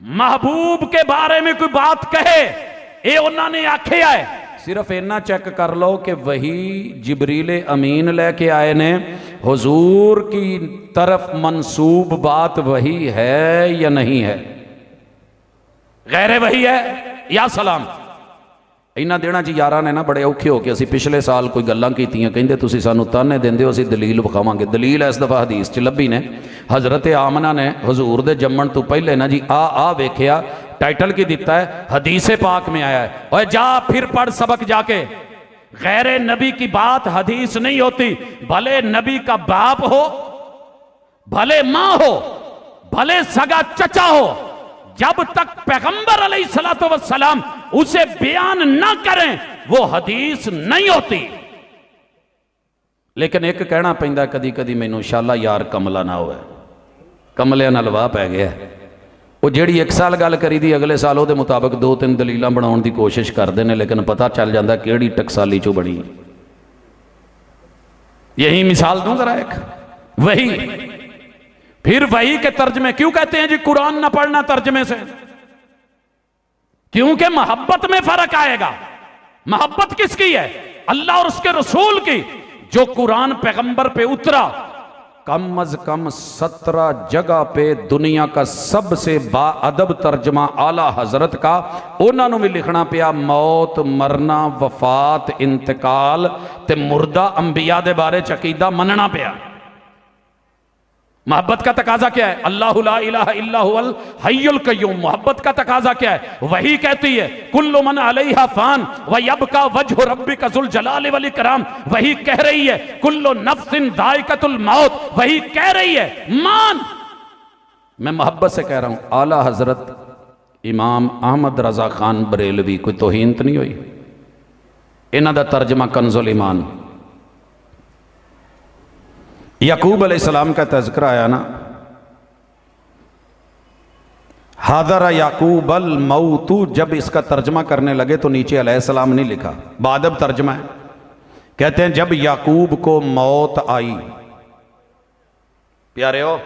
महबूब के बारे में कोई बात कहे, ये उन्होंने आख्या है, सिर्फ इन्ना चेक कर लो कि वही जिब्रील अमीन लेके आए ने, हुजूर की तरफ मंसूब बात वही है या नहीं है, गैर वही है या सलाम। इन्हां दिनां च यारां ने ना बड़े औखे हो के असीं पिछले साल कोई गल्लां कीतियां, कहिंदे तुसीं सानूं ताने दिंदे हो, असीं दलील विखावांगे। दलील इस दफ़ा हदीस च लभी ने, हज़रत आमना ने हुजूर दे जम्मण तो पहले ना जी आ वेख्या, टाइटल की दिता है, हदीस पाक में आया है। और जा फिर पढ़ सबक जाके, गैर नबी की बात हदीस नहीं होती। भले नबी का बाप हो, भले मां हो, भले सगा चचा हो, जब तक पैगंबर अलैहिस्सलातु वस्सलाम उसे बयान ना करें वो हदीस नहीं होती। लेकिन एक कहना पैंदा कदी कदी मैनू, शाला यार कमला ना होवे, कमलिया नाल वाह पै गया। वो जिहड़ी एक साल गल करी दी, अगले साल उहदे मुताबिक 2-3 दलीलां बनाउण दी कोशिश करते हैं, लेकिन पता चल जाता किहड़ी टकसाली चों बनी। यही मिसाल दूं जरा एक, वही फिर वही के तर्जमे क्यों कहते हैं जी कुरान ना पढ़ना तर्जमे से? क्योंकि मोहब्बत में फर्क आएगा। मोहब्बत किसकी है? अल्लाह और उसके रसूल की। जो कुरान पैगंबर पे उतरा, कम अज कम 17 जगह पे दुनिया का सबसे बाअदब तर्जमा आला हजरत का उन्होंने भी लिखना पिया, मौत, मरना, वफात, इंतकाल ते मुर्दा अंबिया दे बारे च अकीदा मनना पिया। मोहब्बत का तकाजा क्या है? अल्लाहु ला इलाहा इल्ला हुवल हय्युल कय्यूम। मोहब्बत का तकाजा क्या है? वही कहती है कुल्लु मन अलैहा फान व यबका वजहु रब्बिका जुल जलाल वल इकराम। वही कह रही है कुल्लु नफ्सिन दाइकतुल मौत। वही कह रही है मान। मैं मोहब्बत से कह रहा हूं, आला हजरत इमाम अहमद रजा खान बरेलवी, कोई तौहीन तो नहीं हुई? इन्हां दा तर्जमा कंजुल ईमान। याकूब अलैहिस्सलाम का तज़किरा आया ना, हादरा याकूब अल मौतू। जब इसका तर्जमा करने लगे तो नीचे अलैहिस्सलाम नहीं लिखा, बादब तर्जमा है। कहते हैं जब याकूब को मौत आई। प्यारे हो,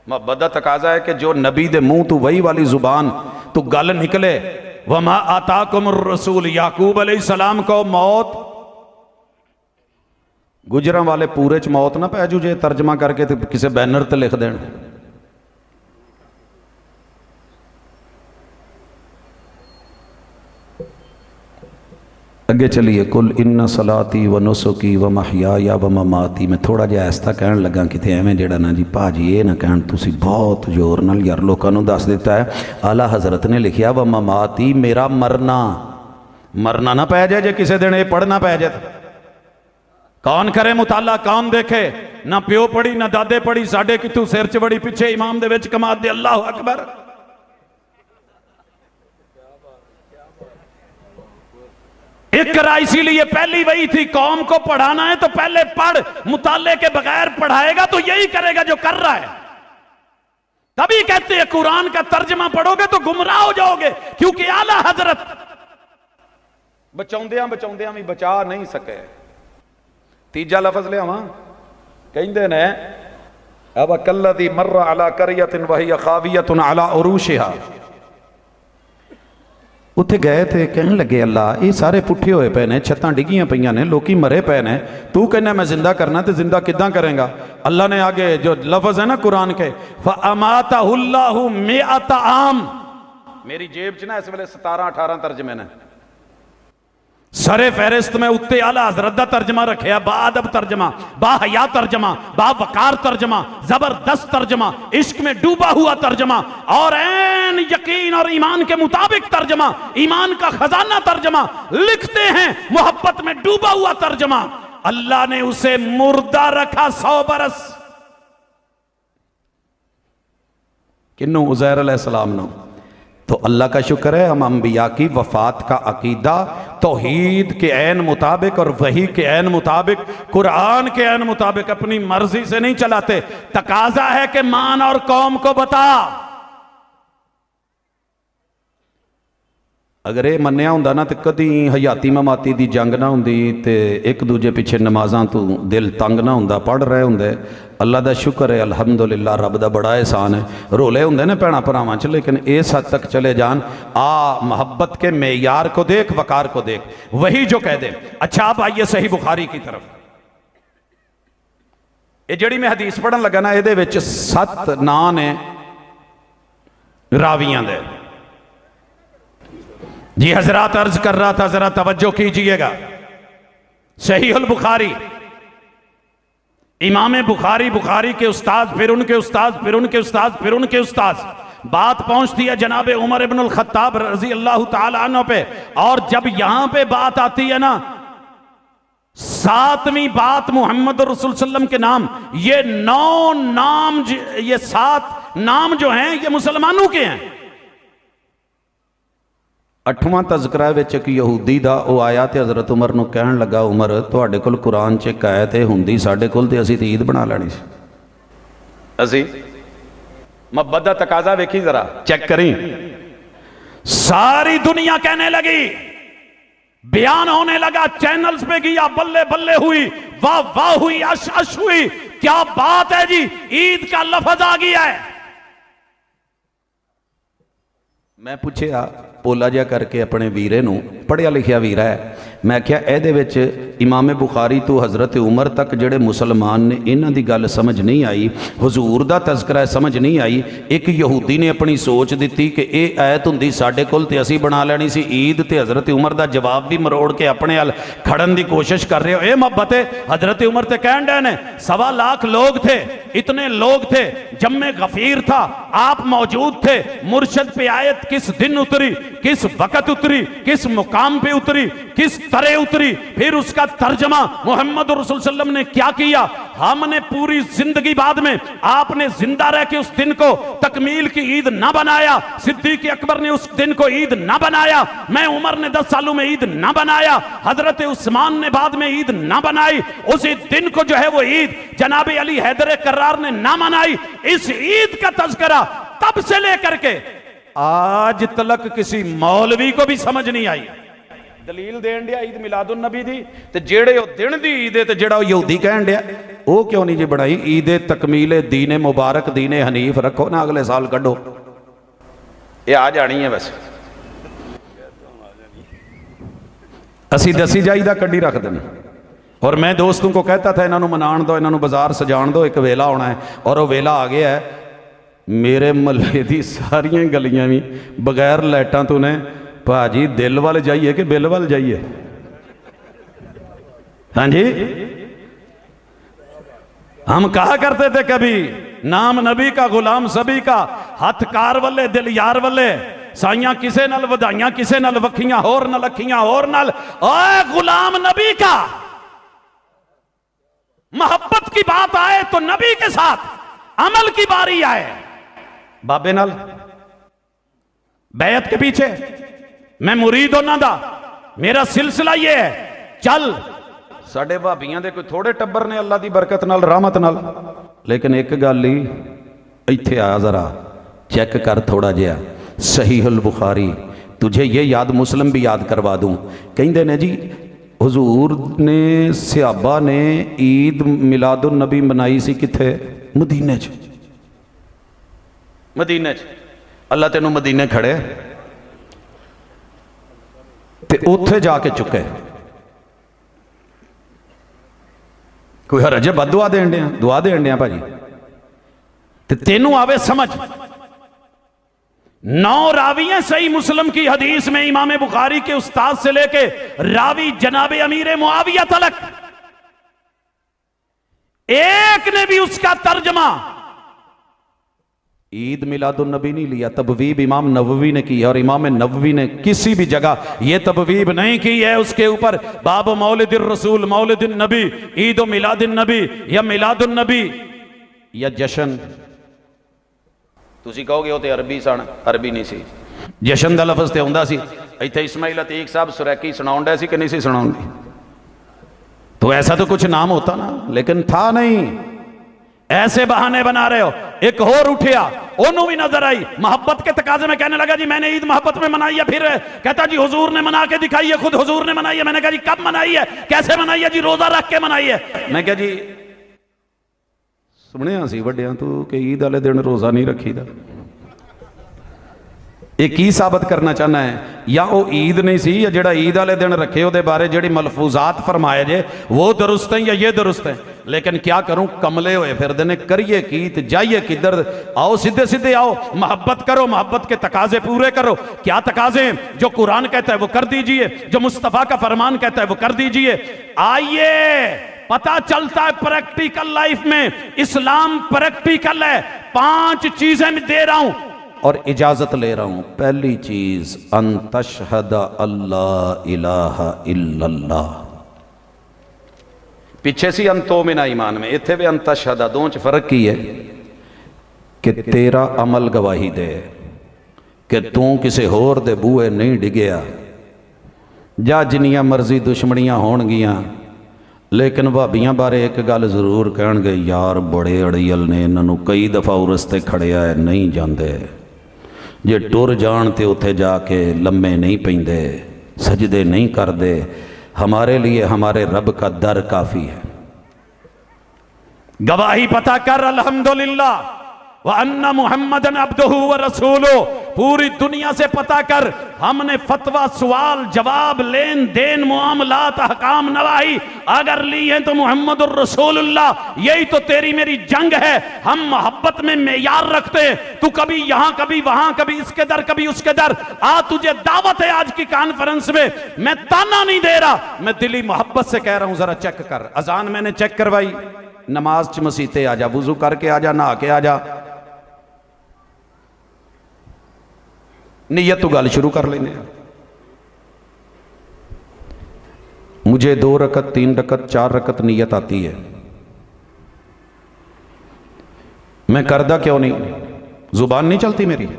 मोहब्बत दा तकाजा है कि जो नबी दे मुंह तो वही वाली जुबान तो गल निकले, वमा आताकुमुर रसूल। याकूब अलैहिस्सलाम को मौत, गुजरां वाले पूरे च मौत ना पै जू जे तर्जमा करके तो किसी बैनर ते लिख देन। अगे चलिए, कुल इन्ना सलाती व नुसुकी व महयाया व ममाती। मैं थोड़ा जिहा ऐसा कहन लगा किते एवें जेड़ा ना जी भाजी ये ना कहन तुसी बहुत जोर नाल यार लोकां नूं दस दिता है। आला हजरत ने लिखिया व ममाती, मेरा मरना। मरना ना पै जाए जे किसी दिन ये पढ़ना पै जाए। कौन करे मुताला, कौन देखे? ना प्यो पढ़ी ना दादे पढ़ी, साडे कितों सिर च बड़ी पिछे इमाम दे विच कमा दे। अल्लाहु अकबर। इकरा इसीलिए पहली वही थी, कौम को पढ़ाना है तो पहले पढ़। मुताले के बगैर पढ़ाएगा तो यही करेगा जो कर रहा है। तभी कहते हैं कुरान का तर्जमा पढ़ोगे तो गुमराह हो जाओगे, क्योंकि आला हजरत बचाउंदियां बचाउंदियां भी बचा नहीं सके। तीजा लफज लियावां, कहंदे ने अब कल्लदी मर्रा अला करियतिन वहिया खावियतुन अला उरूशिहा। उत्थे गए थे, कहने लगे अल्लाह ये सारे पुट्ठे होए पे ने, छत्तां डिगियां पईयां ने, लोकी मरे पे ने, तू कहना मैं जिंदा करना तो जिंदा किदां करेगा? अल्लाह ने आगे जो लफज है ना कुरान के, फअमातहुल्लाहु मिअत आम। मेरी जेब च ना इस वेले 17-18 तर्जमे ने। सरे फहरिस्त में उत्ते आला हजरत दा तर्जमा रखिया, बाअदब तर्जमा, बाहया तर्जमा, बावकार तर्जमा, जबरदस्त तर्जमा, इश्क में डूबा हुआ तर्जमा, और ऐन यकीन और ईमान के मुताबिक तर्जमा, ईमान का खजाना तर्जमा। लिखते हैं मोहब्बत में डूबा हुआ तर्जमा। अल्लाह ने उसे मुर्दा रखा 100 बरस। किन्नू? उज़ैर अलैहिस्सलाम नो। तो अल्लाह का शुक्र है हम अंबिया की वफात का अकीदा तौहीद के ऐन मुताबिक और वही के ऐन मुताबिक, कुरान के ऐन मुताबिक अपनी मर्जी से नहीं चलाते। तकाजा है कि मान और कौम को बता। अगर ये मन्निया हुंदा ना तो कदी हयाती ममाती दी जंग ना हुंदी ते एक दूजे पिछे नमाज़ां तो दिल तंग ना हुंदा, पढ़ रहे हुंदे। अल्लाह दा शुक्र है, अल्हम्दुलिल्लाह, रब दा बड़ा एहसान है। रोले हुंदे ने भैणां भरावां च, लेकिन इस हद तक चले जान। मोहब्बत के मेयार को देख, वकार को देख, वही जो कह दे। अच्छा अब आइए सही बुखारी की तरफ। ये जड़ी मैं हदीस पढ़न लगा ना, ये 7 नां ने रावियां दे। जी हजरात अर्ज कर रहा था, जरा तवज्जो कीजिएगा। सहीहुल बुखारी, इमाम बुखारी, बुखारी के उस्ताद, फिर उनके उस्ताद, फिर उनके उस्ताद, फिर उनके उस्ताद। बात पहुंचती है जनाब उमर इब्नुल खत्ताब रजी अल्लाह ताला अन्हु पे। और जब यहां पे बात आती है ना, 7वीं बात मोहम्मद रसूल सल्लम के नाम, ये 9 नाम, ये 7 नाम जो हैं ये मुसलमानों के हैं। 8वां तज़किरा विच एक यहूदी दा वो आया ते हज़रत उमर नूं कहण लगा, उमर तुहाडे कोल कुरान च एक आयत है हुंदी साडे कोल ते असीं ते ईद बना लैणी सी। असीं मुहब्बत दा तकाजा वेखी, जरा चेक करी। सारी दुनिया कहने लगी, बयान होने लगा, चैनल्स पे गया, बल्ले बल्ले हुई, वाह वाह हुई, अश अश हुई। क्या बात है जी, ईद का लफ्ज आ गया है। मैं पूछया पोला जिहा करके अपने वीरे नूं, पढ़िया लिखिया वीरा है, मैं क्या ਇਹਦੇ ਵਿੱਚ इमाम बुखारी तो हज़रत उमर तक ਜਿਹੜੇ मुसलमान ने इन्हां दी गल समझ नहीं आई, हुजूर दा तज़किरा समझ नहीं आई। एक यहूदी ने अपनी सोच दी कि यह आयत हुंदी साडे कोल ते असीं बना लैणी सी ईद, ते हज़रत उमर दा जवाब भी मरोड़ के अपने हल खड़न की कोशिश कर रहे हो। ये मोहब्बत है। हज़रत उमर ते कहण डे ने 1.25 लाख लोग थे, इतने लोग थे, जम्मे गफीर था, आप मौजूद थे। मुर्शद पे आयत किस दिन उतरी, किस वक्त उतरी, किस मुकाम पे उतरी, किस तरह उतरी, फिर उसका तर्जमा मोहम्मद रसूल सल्लम ने क्या किया। हमने पूरी जिंदगी बाद में, आपने जिंदा रह के उस दिन को तकमील की ईद ना बनाया, सिद्दीक अकबर ने उस दिन को ईद ना बनाया, मैं उमर ने 10 सालों में ईद ना बनाया, हजरत उस्मान ने बाद में ईद ना बनाई। उसी दिन को जो है वो ईद जनाब अली हैदर कर्रार ने ना मनाई। इस ईद का तज़किरा तब से लेकर के आज तलक किसी मौलवी को भी समझ नहीं आई। दलील देन दिया ईद मिलादुन नबी दी, ते जेड़े ओ दिन दी ईद है ते जेड़ा ओ यहूदी कहन दिया ओ क्यों नहीं जी बनाई। ईद तकमील दीन मुबारक, दीन हनीफ रखो ना, अगले साल कढ़ो, ये आ जानी है। बस असी दसी जाईदा कड्डी रख देना। और मैं दोस्तों को कहता था इन्हों मनाण दो, इन्हों बाजार सजाण दो, एक वेला आना है, और वो वेला आ गया है। मेरे महल्ले की सारिया गलियां भी बगैर लाइटां तो ने, भाजी दिल वाल जाइए कि बिल वाल जाइए। हाँ जी, हम कहा करते थे कभी, नाम नबी का गुलाम सभी का, हथ कार वल्ले दिल यार वल्ले, साइयां किसे नल वधाइयां किसे नल वखियां होर नल अखियां होर नल। ओए गुलाम नबी का, मोहब्बत की बात आए तो नबी के साथ अमल की बारी आए। बाबे नाल बैत के पीछे मैं मुरीद होना दा, मेरा सिलसिला ये है, चल। साडे भाबियां दे कोई थोड़े टब्बर ने अल्लाह की बरकत नाल, रहमत नाल, लेकिन एक गल ही इत्थे आ, जरा चेक कर थोड़ा जिहा सहीहुल बुखारी, तुझे ये याद, मुस्लिम भी याद करवा दूं। कहंदे ने जी हुजूर ने, सहाबा ने ईद मिलादुन नबी मनाई सी किथे? मदीने च। मदीने च अल्लाह तेनू मदीने खड़े ते उत्थे जाके चुके। कोई हरज बदुआ देन दिया, दुआ देन दिया भाजी, ते तेनू आवे समझ 9 रावी हैं सही मुस्लिम की हदीस में, इमाम बुखारी के उस्ताद से लेके रावी जनाब अमीर मुआविया तलक, एक ने भी उसका तर्जमा ईद मिलादुन नबी नहीं लिया, तबवीब इमाम नववी ने की है। और इमाम नववी ने किसी भी जगह यह तबवीब नहीं की है उसके ऊपर बाब मौलिदिर रसूल, मौलिदिन नबी, ईद व मिलादिन नबी या मिलादुन नबी या जशन। तुसी कहोगे वो तो अरबी सन, अरबी नहीं सी, जशन का लफज तो आंदा सी। इत्थे इस्माइल अतीक साहब सुरैकी सुनाउंड सी कि नहीं सी सुनाउंदी, तो ऐसा तो कुछ नाम होता ना, लेकिन था नहीं। ऐसे बहाने बना रहे हो। एक और उठिया, ओनू भी नजर आई, मोहब्बत के तकाजे में कहने लगा जी मैंने ईद मोहब्बत में मनाई है। फिर कहता जी हुजूर ने मना के दिखाई है, खुद हुजूर ने मनाई है। मैंने कहा जी कब मनाई है, कैसे मनाई है जी? रोजा रख के मनाई है। मैं क्या जी सुनिया सी वड्डियां तू कि ईद वाले दिन रोजा नहीं रखीदा, ये की साबित करना चाहना है? या वो ईद नहीं सी, या जेड़ा ईद वाले दिन रखे ਉਹਦੇ बारे जेड़ी मलफूजात फरमाए जे वो दुरुस्त है या ये दुरुस्त है। लेकिन क्या करूं, कमले हुए फिरदे ने, करिए की ते जाइए किधर? आओ सीधे सीधे आओ, मोहब्बत करो, मोहब्बत के तकाजे पूरे करो। क्या तकाजे? जो कुरान कहता है वो कर दीजिए, जो मुस्तफा का फरमान कहता है वो कर दीजिए। आइए पता चलता है प्रैक्टिकल लाइफ में इस्लाम प्रैक्टिकल है। 5 चीजें मैं दे रहा हूं और इजाजत ले रहा हूं। पहली चीज अन तशहद अल्लाह इलाहा इल्लल्लाह, पीछे सी अंतो मिना ईमान में, इत्थे भी अन तशहद, दों च फर्क की है कि तेरा अमल गवाही दे कि तू किसी होर दे बूहे नहीं डिगया। जा जिन्नियां मर्जी दुश्मनियां होणगियां, लेकिन भाबियां बारे एक गल जरूर कहणगे, यार बड़े अड़ियल ने, इन्हों कई दफा उरस्ते खड़िया है, नहीं जाते। जे टुर जान ते उत्थे जाके लम्मे नहीं पैंदे, सजदे नहीं करते। हमारे लिए हमारे रब का दर काफी है। गवाही पता कर अल्हम्दुलिल्लाह व अन्ना मुहम्मदन अब्दुहु व रसूलुहु, पूरी दुनिया से पता कर। हमने फतवा, सवाल, जवाब, लेन देन, मुआमलात, अहकाम, नवाही अगर ली हैं तो मुहम्मदुर रसूलुल्लाह, यही तो तेरी मेरी जंग है। हम मोहब्बत में मेयार रखते हैं, तू कभी यहां कभी वहां, कभी इसके दर कभी उसके दर। आ तुझे दावत है आज की कॉन्फ्रेंस में, मैं ताना नहीं दे रहा, मैं दिली मोहब्बत से कह रहा हूं, जरा चेक कर। अजान मैंने चेक करवाई, नमाज च मसीते आ जा, वुजू करके आ जा, नहा के आ जा, नीयत तो गल शुरू कर लेने। मुझे 2 रकत 3 रकत 4 रकत नीयत आती है, मैं करदा क्यों नहीं? जुबान नहीं चलती मेरी।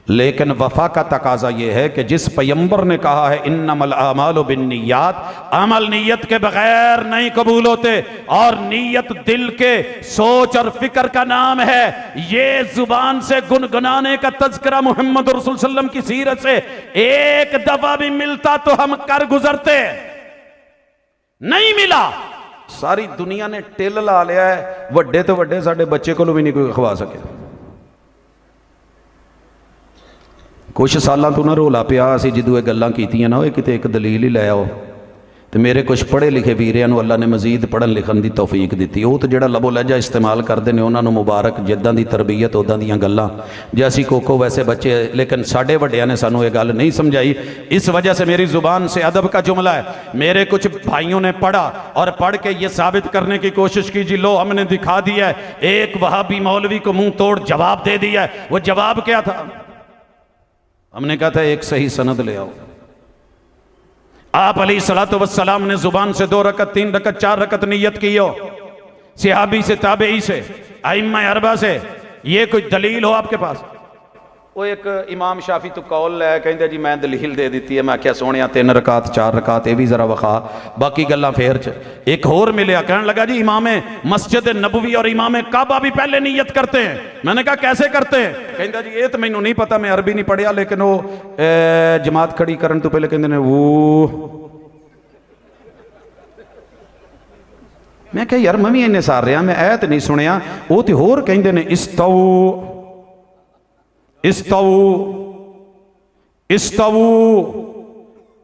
लेकिन वफा का तकाजा यह है कि जिस पैगंबर ने कहा है इन्नमल आमालु बिन्नियात, अमल नीयत के बगैर नहीं कबूल होते, और नीयत दिल के सोच और फिक्र का नाम है। ये जुबान से गुनगुनाने का तज़किरा मोहम्मद रसूल सल्लल्लाहु अलैहि वसल्लम की सीरत से एक दफा भी मिलता तो हम कर गुजरते, नहीं मिला। सारी दुनिया ने टिल ला लिया है, वड्डे तो वड्डे साडे बच्चे को भी नहीं कोई खवा सके। कुछ सालों तो ना रोला पिया असी जो गल्लां कीतियां ना, किते एक दलील ही लै आओ। तो मेरे कुछ पढ़े लिखे वीरियां नूं अल्लाह ने मजीद पढ़न लिखन की तौफीक दी। वो तो जिहड़ा लबो लहजा इस्तेमाल करते हैं उन्होंने मुबारक, जिद्दां दी तरबीयत उदां दीयां गल्लां। जे असी कोको वैसे बच्चे, लेकिन साडे वड्डियां ने सानू ये गल नहीं समझाई। इस वजह से मेरी जुबान से अदब का जुमला है। मेरे कुछ भाइयों ने पढ़ा और पढ़ के ये साबित करने की कोशिश की, जी लो हमने दिखा दिया है। एक वहाबी मौलवी को मुंह तोड़ जवाब दे दिया है। वो जवाब क्या था? हमने कहा था एक सही सनद ले आओ। आप अलैहिस्सलातु वस्सलाम ने जुबान से 2 रकत 3 रकत 4 रकत नियत की हो, सहाबी से, ताबई से, आइम्मा अरबा से, ये कोई दलील हो आपके पास? वो एक इमाम शाफी तो कौल है, कहते जी मैं दलील दे दी है। मैं क्या सोने 3 रकात 4 रकात, ये भी जरा वखा, बाकी गल्लां फेर च। एक होर मिले, कहने लगा जी इमाम मस्जिद नबवी और इमाम काबा भी पहले नियत करते हैं। मैंने कहा कैसे करते हैं? कहता जी ये तो मैनू नहीं पता, मैं अरबी नहीं पढ़िया, लेकिन वो जमात खड़ी करने तो पहले कहते ने वो। मैं कहा यार मैं भी इन्ने सार रहा, मैं ऐत नहीं सुनिया। वो तो होर कहते ने इस्तऊ इस्तऊ इस्तऊ,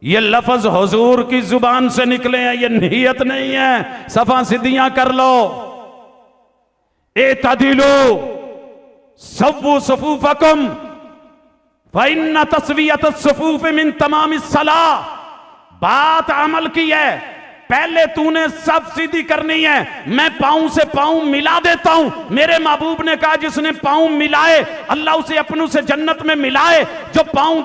ये लफ्ज हुजूर की जुबान से निकले हैं, ये नियत नहीं है। सफा सिद्धियां कर लो। ए तदिलो सव्वु सफूफकुम, फ़इन्न तस्वियत सफूफ मिन तमाम सलाह, बात अमल की है। पहले तूने सब सीधी करनी है। मैं पांव से पांव मिला देता हूं। मेरे महबूब ने कहा जिसने पांव मिलाए अल्लाह उसे अपनों से जन्नत में मिलाए। जो पांव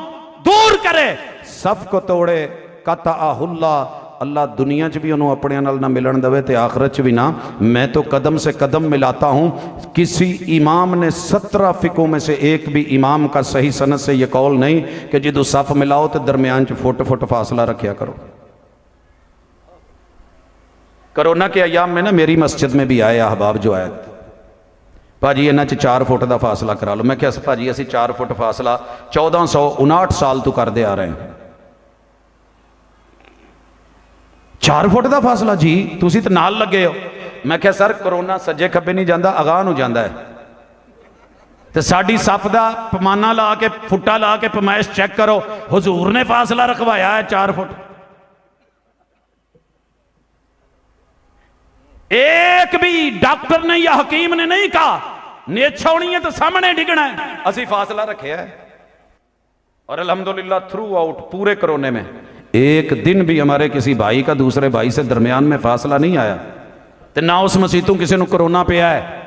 दूर करे सफ को तोड़े कतअहुल्ला, अल्लाह दुनिया च भी उन्होंने अपने नाल ना मिलन देवे ते आखिरत च भी ना। मैं तो कदम से कदम मिलाता हूं। किसी इमाम ने 17 फिकों में से एक भी इमाम का सही सनद से यह कौल नहीं कि जो सफ मिलाओ तो दरमियान च फुट फुट फासला रखा करो। कोरोना के अयाम में ना मेरी मस्जिद में भी आए अहबाब जो आए, भाजी इन्हों 4 फुट का फासला करा लो। मैं क्या भाजी असी 4 फुट फासला 1459 साल तो करते आ रहे हैं। 4 फुट का फासला जी, तुसी तो नाल लगे हो। मैं क्या सर कोरोना सज्जे खब्बे नहीं जाता, अगाह नूं जाता है। तो साड़ी सफ का पैमाना ला के फुटा ला के पैमाइश चेक करो। हुजूर ने फासला रखवाया है 4 फुट। एक भी डॉक्टर ने या हकीम ने नहीं कहा नेछा होनी है तो सामने डिगना है। असी फासला रखे है और अल्हम्दुलिल्लाह थ्रू आउट पूरे कोरोने में एक दिन भी हमारे किसी भाई का दूसरे भाई से दरमियान में फासला नहीं आया। तो ना उस मसीतों किसी को कोरोना पे आया है।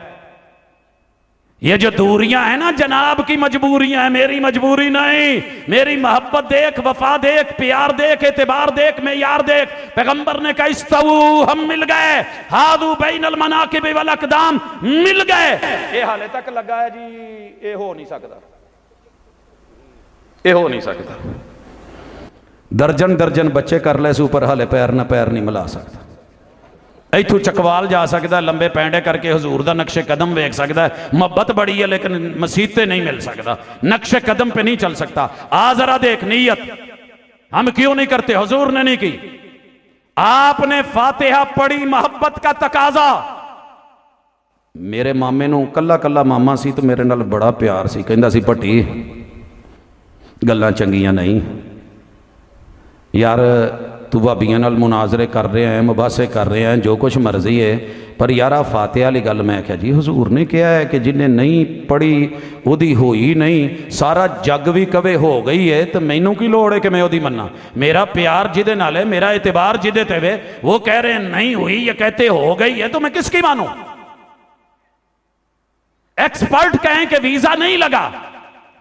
ये जो दूरियां हैं ना जनाब की मजबूरियां हैं, मेरी मजबूरी नहीं। मेरी मोहब्बत देख, वफा देख, प्यार देख, एतबार देख, मेयार देख। पैगंबर ने कहा इस्तवू, हम मिल गए। हादू बैनल मनाकिब वल अकदाम, मिल गए। ये हाले तक लगा है जी, ये हो नहीं सकता, ये हो नहीं सकता। दर्जन दर्जन बच्चे कर ले सुपर, हाले पैर ना पैर नहीं मिला सकता। इथों चकवाल जा सकता है, लंबे पैंडे करके हजूर का नक्शे कदम वेख सकता है। मोहब्बत बड़ी है लेकिन मसीते नहीं मिल सकता, नक्शे कदम पे नहीं चल सकता। आ जरा देख नीयत हम क्यों नहीं करते, हजूर ने नहीं की। आपने फातिहा पढ़ी, मोहब्बत का तकाजा। मेरे मामे नूं कला कला मामा सी तो मेरे नाल बड़ा प्यार सी, कहंदा सी भट्टी गल्लां चंगियां नहीं यार, तू भाबियां नाल मुनाजरे कर रहे हैं, मुबासे कर रहे हैं, जो कुछ मर्जी है, पर यार आ फातिहा वाली गल मैं आख्या जी हजूर ने कहा है कि जिन्हें नहीं पढ़ी ओदी होई नहीं। सारा जग भी कवे हो गई है तो मैनू की लोड़ है कि मैं ओदी मन्ना। मेरा प्यार जिदे नाल है, मेरा एतबार जिदे ते वे, वो कह रहे हैं नहीं हुई, ये कहते हो गई है, तो मैं किसकी मानूं। एक्सपर्ट कहें कि वीजा नहीं लगा,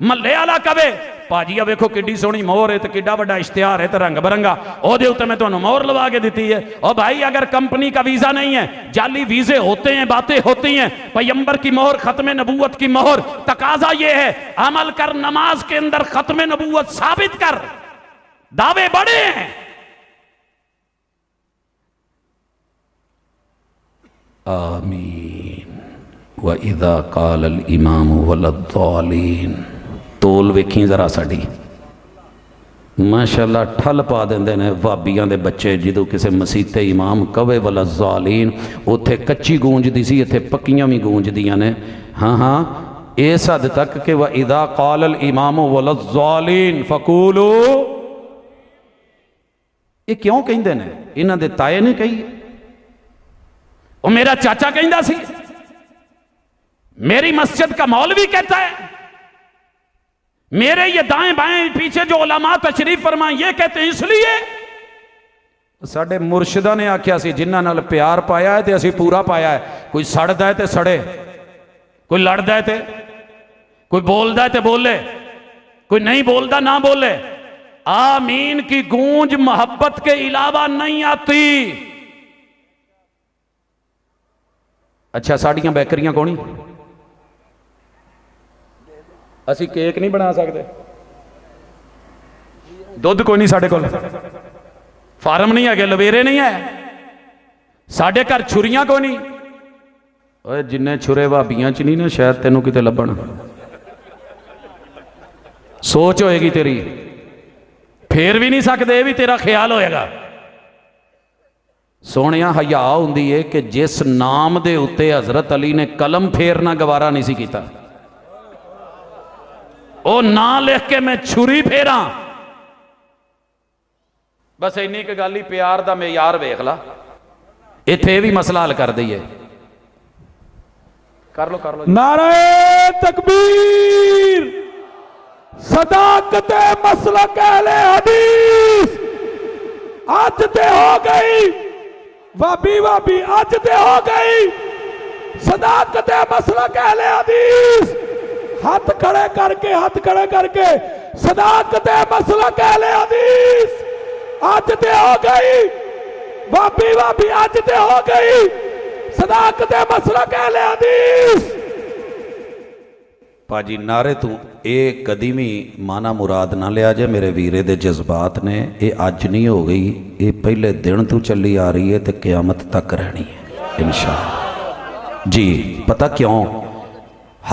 मल्ले आला कवे भाजी आ वेखो किड्डी सोहनी मोहर है तो किड्डा बड़ा इश्तिहार है तो रंग बरंगा, ओदे उत्ते मैं तुहानू मोहर लवा के दी है। और भाई अगर कंपनी का वीजा नहीं है, जाली वीजे होते हैं, बातें होती हैं। पैगंबर की मोहर, खत्म नबूवत की मोहर। तकाजा ये है अमल कर, नमाज के अंदर खत्म नबूवत साबित कर। दावे बड़े हैं। आमीन। व इदा काल अल इमाम वलद्दालीन, तोल वेखी जरा साड़ी माशाअल्लाह ठल पा देंदे ने भाबियां दे बच्चे। जो किसी मसीते इमाम कवे वला ज़ालीन, उत्थे कच्ची गूंजदी सी, इत्थे पक्कियां भी गूंजदियां ने। हाँ हाँ, इस हद तक कि व इदा काल अल इमाम वला ज़ालीन फकूलू, ये क्यों कहंदे ने? इन्हां दे ताए ने कही, और मेरा चाचा कहंदा सी, मेरी मस्जिद का मौलवी कहता है, मेरे ये दाएं बाएं पीछे जो उलमा तशरीफ फरमाए ये कहते हैं। इसलिए साडे मुर्शिदा ने आख्या सी जिन्हां नाल प्यार पाया है तो असी पूरा पाया है। कोई सड़दा है तो सड़े, कोई लड़दा है तो, कोई बोलदा है तो बोले, कोई नहीं बोलदा ना बोले। आमीन की गूंज मोहब्बत के अलावा नहीं आती। अच्छा साड़ियां बेकरियां कौनी, असी केक नहीं बना सकते, दुध कोई नहीं साढ़े कोल, फार्म नहीं है, लवेरे नहीं है, साढ़े घर छुरियां कोई नहीं। ओए जिन्ने छुरे भाबियां च नहीं ना शायद तेनों किते लभण। सोच होएगी तेरी, फेर भी नहीं सकते, ये भी तेरा ख्याल होएगा। सोहणिया हया हुंदी है कि जिस नाम दे उत्ते हजरत अली ने कलम फेरना गवारा नहीं सी कीता, ओ ना लिख के मैं छुरी फेरा। बस इन्नी क गल ही, प्यार दा मेयार वेख ला, इत्थे भी मसला हल कर दईए। कर लो नारे तकबीर। सदाकत मसलक अहले हदीस अज ते हो गई, वाबी वाबी अज ते हो गई। सदाकत मसलक अहले हदीस हाथ खड़े करके, हाथ खड़े करके सदाकत मसलक अहले हदीस अज ते हो गई, वाबी वाबी अज ते हो गई। सदाकत मसलक अहले हदीस। ਭਾਜੀ ਨਾਰੇ ਤੂੰ ਇਹ ਕਦੀ ਵੀ ਮਾਨਾ ਮੁਰਾਦ ਨਾ ਲਿਆ ਜੇ ਮੇਰੇ ਵੀਰੇ ਦੇ ਜਜ਼ਬਾਤ ਨੇ, ਇਹ ਅੱਜ ਨਹੀਂ ਹੋ ਗਈ, ਇਹ ਪਹਿਲੇ ਦਿਨ ਤੋਂ ਚੱਲੀ ਆ ਰਹੀ ਹੈ ਤੇ ਕਿਆਮਤ ਤੱਕ ਰਹਿਣੀ ਹੈ ਇਨਸ਼ਾਅੱਲਾ ਜੀ। ਪਤਾ ਕਿਉਂ?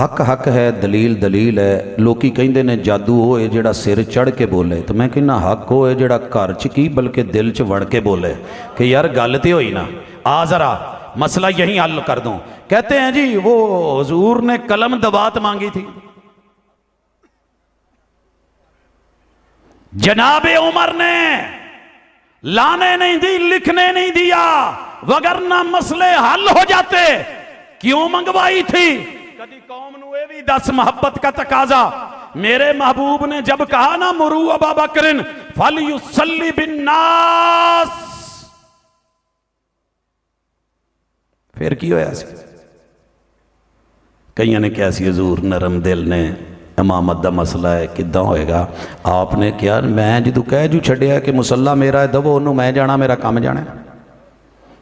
ਹੱਕ ਹੱਕ ਹੈ, ਦਲੀਲ ਦਲੀਲ ਹੈ। ਲੋਕੀ ਕਹਿੰਦੇ ਨੇ ਜਾਦੂ ਉਹ ਹੈ ਜਿਹੜਾ ਸਿਰ ਚੜ੍ਹ ਕੇ ਬੋਲੇ, ਤੇ ਮੈਂ ਕਹਿੰਦਾ ਹੱਕ ਉਹ ਹੈ ਜਿਹੜਾ ਘਰ 'ਚ ਕੀ ਬਲਕਿ ਦਿਲ 'ਚ ਵੜ ਕੇ ਬੋਲੇ ਕਿ ਯਾਰ ਗੱਲ ਤੇ ਹੋਈ ਨਾ, ਆ ਜ਼ਰਾ मसला यही हल कर दूं। कहते हैं जी वो हुजूर ने कलम दवात मांगी थी, जनाबे उमर ने लाने नहीं दी, लिखने नहीं दिया, वगरना मसले हल हो जाते। क्यों मंगवाई थी? कदी कौम नू ये भी दस मोहब्बत का तकाजा। मेरे महबूब ने जब कहा ना मुरू अबा बकरिन फल युसल्ली बिन नास, फिर की होया सी? कईयां ने कहा सी हजूर नरम दिल ने, इमामत का मसला है किदां होएगा? आपने कहा मैं जो कह जू छड्या कि मुसला मेरा है दवो ओनू, मैं जाना मेरा काम जाना।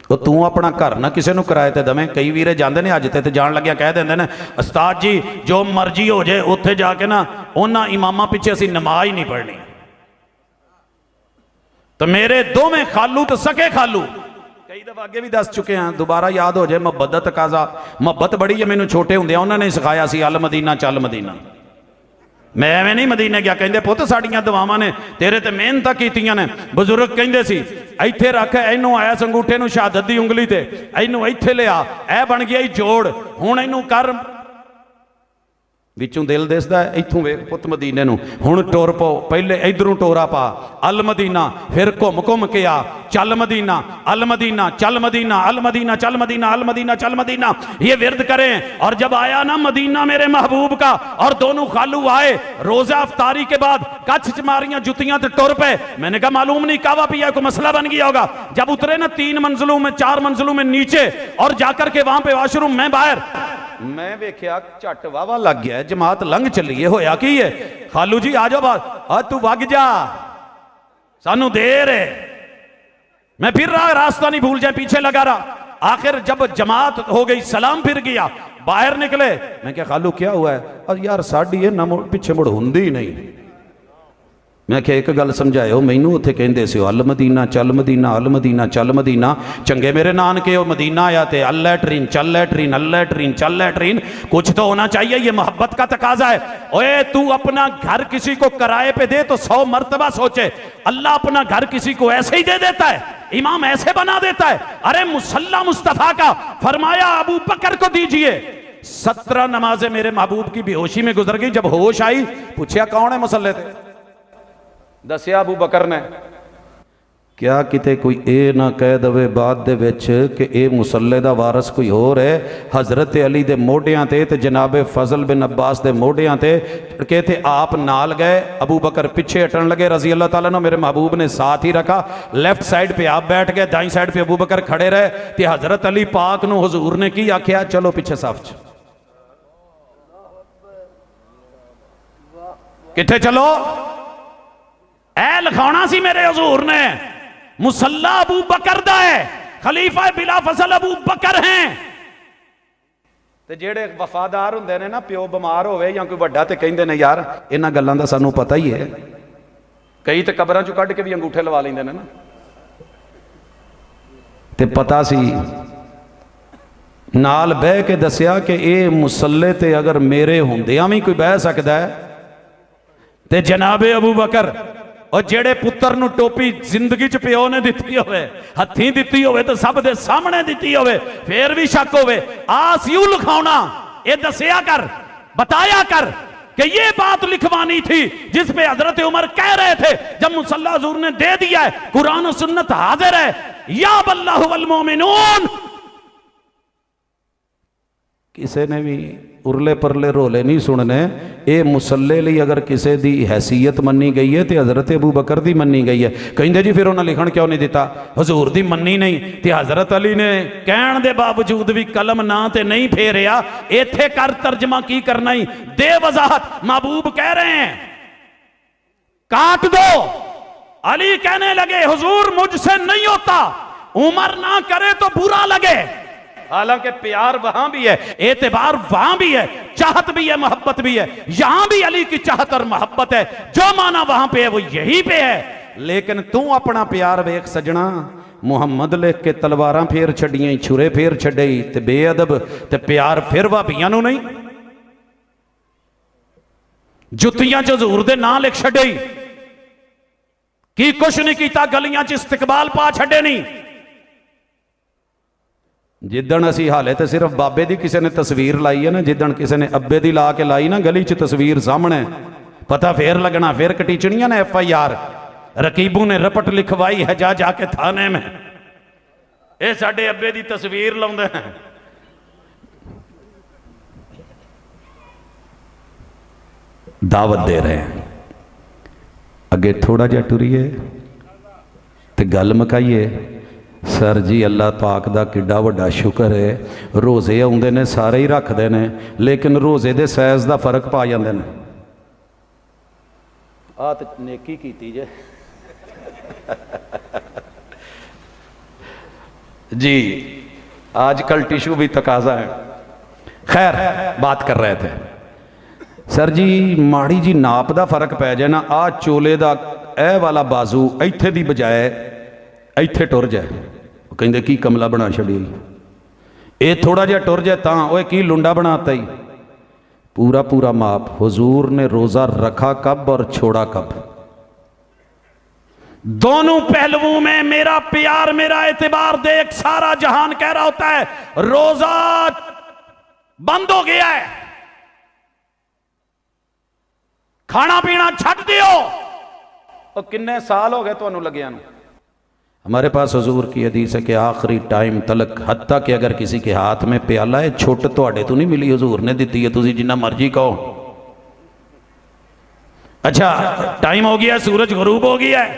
वो तू अपना घर ना किसी को किराए ते दवें। कई वीरे जाते हैं अज ते जान लग्या कह देंगे ने उस्ताद जी जो मर्जी हो जाए उत्थे जाके ना उन्हां इमामां पिछे असीं नमाज ही नहीं पढ़नी। तो मेरे दोवें खालू तो सके खालू, कई दफा अगे भी दस चुके हैं, दोबारा याद हो जाए। मुहब्बत का तकाजा, मुहब्बत बड़ी है। मैनू छोटे होंदे उन्होंने सिखाया सी अल मदीना चल मदीना। मैं एवें नहीं मदीने गया, कहते पुत साड़ियां दुआवां ने तेरे ते मेहनत कीतियां ने। बजुर्ग कहते सी इत्थे रख, इनू आया संगूठे नू शहादत दी उंगली ते, इनू इत्थे लिया, ए बन गया जोड़, हुण इनू कर। विचों दिल दिसदा है, इत्थों वेख पुत मदीने नू, हुण टुर पो, पहले इधरों टोरा पा अल मदीना, फिर घुम घुम के आ चल मदीना, अल मदीना चल मदीना, अल मदीना चल मदीना, अल मदीना चल मदीना। ये विरद करें। और जब आया ना मदीना मेरे महबूब का, और दोनों खालू आए रोजा अफ्तारी के बाद, कच्छ च मारियां जुतियां तो टुर पे। मैंने कहा मालूम नहीं कावा पिया को मसला बन गया होगा। जब उतरे ना 3 मंजिलों में 4 मंजिलों में नीचे, और जाकर के वहां पे वॉशरूम में बाहर, मैं वेख्या झट वावा लग गया, जमात लंघ चली है, होया की है? खालू जी आ जाओ बाहर, तू वग जा सानू देर है। मैं फिर रहा, रास्ता नहीं भूल जाए, पीछे लगा रहा। आखिर जब जमात हो गई, सलाम फिर गया, बाहर निकले। मैं क्या खालू क्या हुआ है? और यार साड़ी है ना पिछे मुड़ हुंदी ही नहीं। मैं क्या एक गल समझाओ मैनू, उत्थे कहंदे सी अल मदीना चल मदीना, अल मदीना चल मदीना। चंगे मेरे नानके मदीना आया ते अल लैटरीन चल लैटरीन, अल लैटरीन चल लैटरीन। कुछ तो होना चाहिए, ये मोहब्बत का तकाजा है। ओए तू अपना घर किसी को किराए पे दे तो 100 मर्तबा सोचे। अल्लाह अपना घर किसी को ऐसे ही दे देता है, इमाम ऐसे बना देता है। अरे मुसल्ला मुस्तफा का फरमाया अबू बकर को दीजिए। 17 नमाजें मेरे महबूब की बेहोशी में गुजर गई। जब होश आई पूछा कौन है मुसल्ले थे, दसिया अबू बकर ने। क्या किते कोई ए ना कह दवे बाद दे विच कि ए मुसल्ले दा वारस कोई होर है। हजरत अली दे मोढियां ते जनाबे फजल बिन अब्बास दे मोढियां ते के थे आप नाल गए, अबू बकर पीछे हटन लगे रजी अल्लाह ताला ने। मेरे महबूब ने साथ ही रखा, लेफ्ट साइड पे आप बैठ गए, दाई साइड पे अबू बकर खड़े रहे। ते हजरत अली पाक नू हुजूर ने की आख्या, चलो पीछे साफ च। किथे चलो? ए लिखाना सी मेरे हुजूर ने, मुसल्ला अबू बकर दा है, खलीफा बिला फजल अबू बकर हैं। ते जेड़े वफादार हुंदे ने ना, प्यो बीमार होवे या कोई वड्डा ते कहंदे ने यार इन्हां गल्लां दा सानू पता ही है। कई ते कबरां चों कढ के भी अंगूठे लवा लैंदे ने ना। ते पता सी, नाल बह के दसिया कि ए मुसल्ले ते अगर मेरे हुंदियां भी कोई बह सकदा है ते जनाबे अबू बकर। और जेड़े पुत्र नू टोपी जिंदगी च प्यो ने दिती होवे, हथी दिती होवे तो सब दे सामने दिती होवे, फिर भी शक होवे। आस यूं लिखाउणा, ये दसिया कर, बताया कर कि ये बात लिखवानी थी जिस पे हजरत उमर कह रहे थे जब मुसल्ला हुजूर ने दे दिया है, कुरान और सुन्नत हाजिर है। या बल्लाहु वल मोमिनून, किसी ने भी उरले परले रोले नहीं सुनने। ये मुसल्ले लिए अगर किसी की हैसीयत मनी गई है तो हज़रत अबू बकर की मनी गई है। कहिंदे जी फिर उन्हें लिखण क्यों नहीं दिता, हजूर की मनी नहीं तो हज़रत अली ने कहण दे बावजूद भी कलम ना तो नहीं फेरिया। इत्थे कर तर्जमा की करना ही, दे वजाहत। महबूब कह रहे हैं काट दो। अली कहने लगे हुजूर मुझसे नहीं होता, उमर ना करे तो बुरा लगे। हालांकि प्यार वहां भी है, एतबार वहां भी है, चाहत भी है, मोहब्बत भी है। यहां भी अली की चाहत और मोहब्बत है, जो माना वहां पे है वो यही पे है। लेकिन तू अपना प्यार वेख सजना, मुहम्मद लिख के तलवारां फेर छड़ियां, छुरे फेर छड़े ते बेअदब ते प्यार फिर भाबियां नूं नहीं, जुत्तियां च हजूर दे नां लिख छड़े की कुछ नहीं कीता, गलियां च इस्तकबाल पा छड़े नहीं। जिदन असी हाले तो सिर्फ बाबे की किसी ने तस्वीर लाई है ना, जिदन किसी ने अब्बे की ला के लाई ना गली च तस्वीर सामने, पता फिर लगना, फिर कटीचनिया ने FIR रकीबू ने रपट लिखवाई है जा जाके थाने में, ये साडे अब्बे की तस्वीर लाउंदे हैं। दावत दे रहे हैं, अगे थोड़ा जा टुरीए ते गल मकाइए। सर जी अल्लाह पाक दा किड्डा वड्डा शुक्र है, रोज़े आउंदे ने सारे ही रखते हैं, लेकिन रोज़े दे साइज़ दा फर्क पा जांदे ने। आ ते नेकी कीती जे जी, आजकल टिशू भी तकाजा है। खैर बात कर रहे थे, सर जी माड़ी जी नाप दा फर्क पै जाए ना, आ चोले दा ए वाला बाजू इत्थे दी बजाए इत्थे टुर जाए, कहते की कमला बना छड़ी, ये थोड़ा जिहा टुर जाए तां ओए की लुंडा बनाता ही। पूरा पूरा माप। हुजूर ने रोजा रखा कब और छोड़ा कब? दोनों पहलुओं में मेरा प्यार, मेरा एतबार देख सारा जहान कह रहा होता है रोजा बंद हो गया है, खाना पीना छट दियो। और किन्ने साल हो गए तुहानू लग्या नू? हमारे पास हुजूर की हदीस है कि आखिरी टाइम तलक, हत्ता कि अगर किसी के हाथ में प्याला है, छुट तुहाडे तो नहीं मिली, हुजूर ने दी है, तुसी जिन्ना मर्जी कहो। अच्छा टाइम हो गया, सूरज गरूब हो गया है,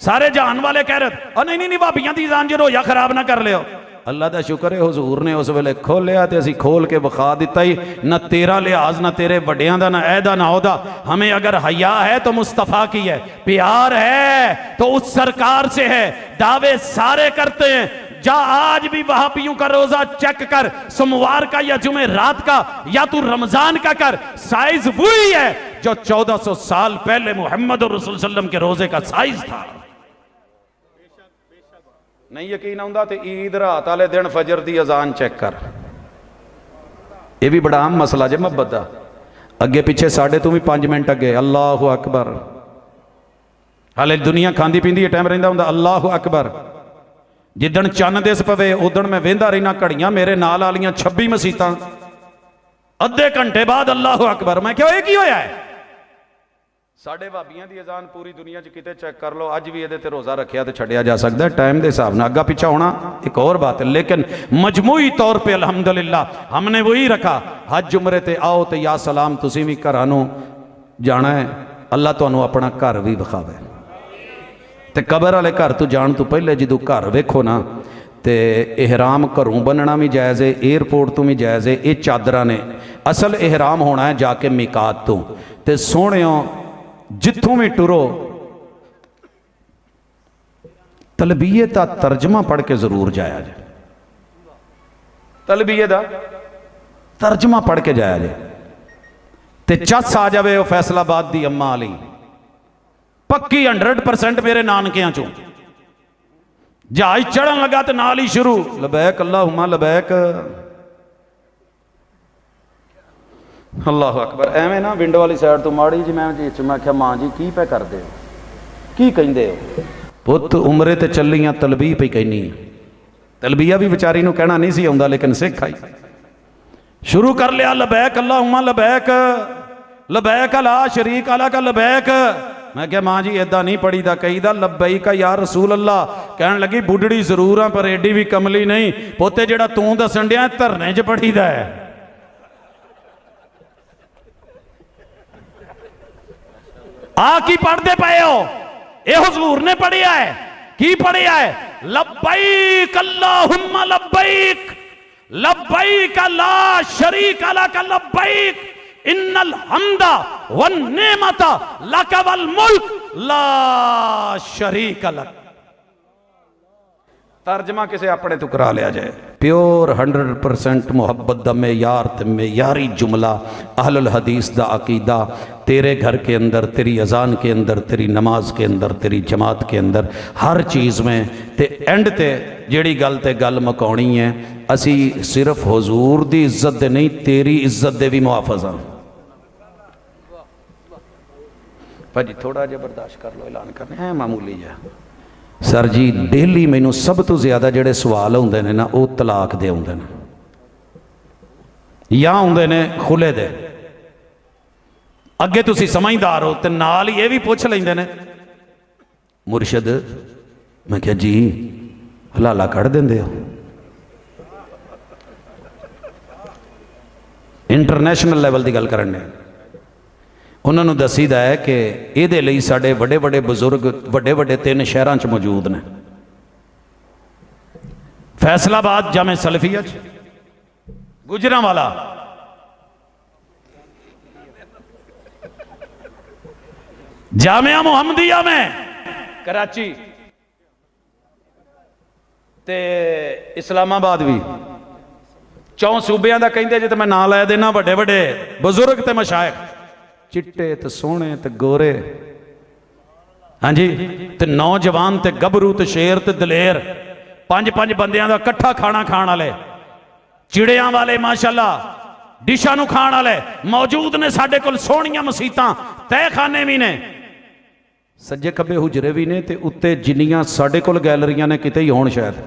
सारे जहान वाले कह रहे नहीं नहीं नहीं भाबियां दी जान जो रोया खराब ना कर लियो। अल्लाह का शुक्र है हुजूर ने उस वेले खोलिया तो असी खोल के विखा दिता ही, ना तेरा लिहाज ना तेरे वड्डियां दा ना ऐदा ना ओदा। हमें अगर हया है तो मुस्तफ़ा की है, प्यार है तो उस सरकार से है। दावे सारे करते हैं, जा आज भी वहाबियों का रोजा चेक कर, सोमवार का या जुमे रात का या तू रमजान का कर, साइज वही है जो 1400 साल पहले मोहम्मद रसूल सल्लम के रोजे का साइज था। नहीं यकीन आउंदा तो ईद रात वाले दिन फजर दी अजान चेक कर, यह भी बड़ा आम मसला जे मुहब्बत दा। अगे पिछे साढ़े तू भी 5 मिनट अगे अल्लाहु अकबर, हाले दुनिया खांदी पींदी टाइम रहिंदा हुंदा अल्लाहु अकबर। जिदन चन्न दिस पवे उदन मैं वेंदा रहना घड़ियां मेरे नाल वालियां 26 मसीतां, अद्धे घंटे बाद अल्लाहु अकबर। मैं क्या की होया है? साढ़े भाबियां दी अजान पूरी दुनिया च किते चेक कर लो, अज भी ये ते रोजा रखिया तो छड़िया जा सकता है, टाइम के हिसाब से अग्गा पिछा होना एक और बात है। लेकिन मजमूई तौर पर अल्हम्दुलिल्लाह हमने वही रखा, हज उमरे ते आओ तो या सलाम, तुसी भी घरां नूं जाना है, अल्लाह तुहानूं अपना घर भी विखावे। तो कबर वाले घर तो जान तो पहले जो घर वेखो ना, तो एहराम घरों बनना भी जायज़ है, एयरपोर्ट तो भी जायज़ है। ये चादर ने असल एहराम होना है जाके मिकात तो सोहणिओ जिथों भी टुरो तलबीये का तर्जमा पढ़ के जरूर जाया जाए, तलबीये का तर्जमा पढ़ के जाया जाए। ते चस आ जाए वो फैसलाबाद दी अम्मा अली पक्की 100% मेरे नानकियां चों। जहाज चढ़न लगा तो नाल ही शुरू लबैक अल्लाहुम्मा लबैक अल्लाहु अकबर। एवें ना विंडो वाली साइड तो माड़ी जी मैं क्या मां जी की पे करदे हो, की कहिंदे हो? पुत उमरे ते चलियां तलबी पे कहनी, तलबिया भी बेचारी नूं कहना नहीं सी आउंदा, लेकिन सिख आई शुरू कर लिया लबैक अल्लाहुम्मा लबैक लबैक ला शरीक अला का लबैक। मैं क्या मां जी इदा नहीं पढ़ी दा, कही दा लब्बई का यार रसूल अल्लाह। कहन लगी बुढ़ड़ी जरूर हाँ पर एडी भी कमली नहीं, पोते जेड़ा तू दसन दिया धरने च पढ़ी दा है। आ की पढ़ते पे हो? ये हुजूर ने पढ़िया है। की पढ़िया है? लब्बैक अल्लाहुम्मा लब्बैक लब्बैक ला शरीका लक लब्बैक इन्नल हम्दा वन नेमता लक वल मुल्क ला शरीका लक। तर्जमा किसे अपने तो करा लिया जाए। प्योर 100% मुहब्बत दा मेयार ते मेयारी जुमला अहलुल हदीस दा अकीदा तेरे घर के अंदर, तेरी अजान के अंदर, तेरी नमाज के अंदर, तेरी जमात के अंदर, हर चीज़ में। ते एंड ते जेड़ी गल ते गल मकाउणी है, असी सिर्फ हुजूर दी इज्जत दे नहीं, तेरी इज्जत दे भी मुहाफिज़ हां। भाजी थोड़ा जिहा बर्दाश्त कर लो, ऐलान करने है मामूली है। सर जी डेली मैनू सब तो ज़्यादा जोड़े सवाल होंगे ने ना, वो तलाक दे आउंदे ने या आउंदे ने खुले दे। अगे तुसी समझदार हो तो नाल ये भी पूछ लेंदे ने, मुर्शद मैं क्या जी हलाला कढ़ देंदे हो? इंटरनेशनल लेवल की गल करने उन्होंने दसीदा है कि ये लिए साढ़े बड़े बड़े बजुर्ग बड़े बड़े 3 शहरों च मौजूद ने। फैसलाबाद जामे सलफिया, गुजरांवाला, जामिया मुहम्मदिया में कराची ते इस्लामाबाद भी। 4 सूबियां का कहिंदे जे, तो मैं नाम लै देना बड़े बड़े बजुर्ग ते मशाइख, चिट्टे ते सोहने ते गोरे, हाँ जी, ते नौजवान ते गबरू ते शेर ते दलेर, 5-5 बंदियां दा कट्ठा खाना खाण वाले, चिड़ियां वाले माशाअल्लाह डिशां नूं खाण वाले मौजूद ने। साडे कोल सोहणियां मसीतां तहखाने भी ने, सज्जे खब्बे हुजरे भी ने, ते उत्ते जिन्नियां साडे कोल गैलरियां ने किते ही होण शायद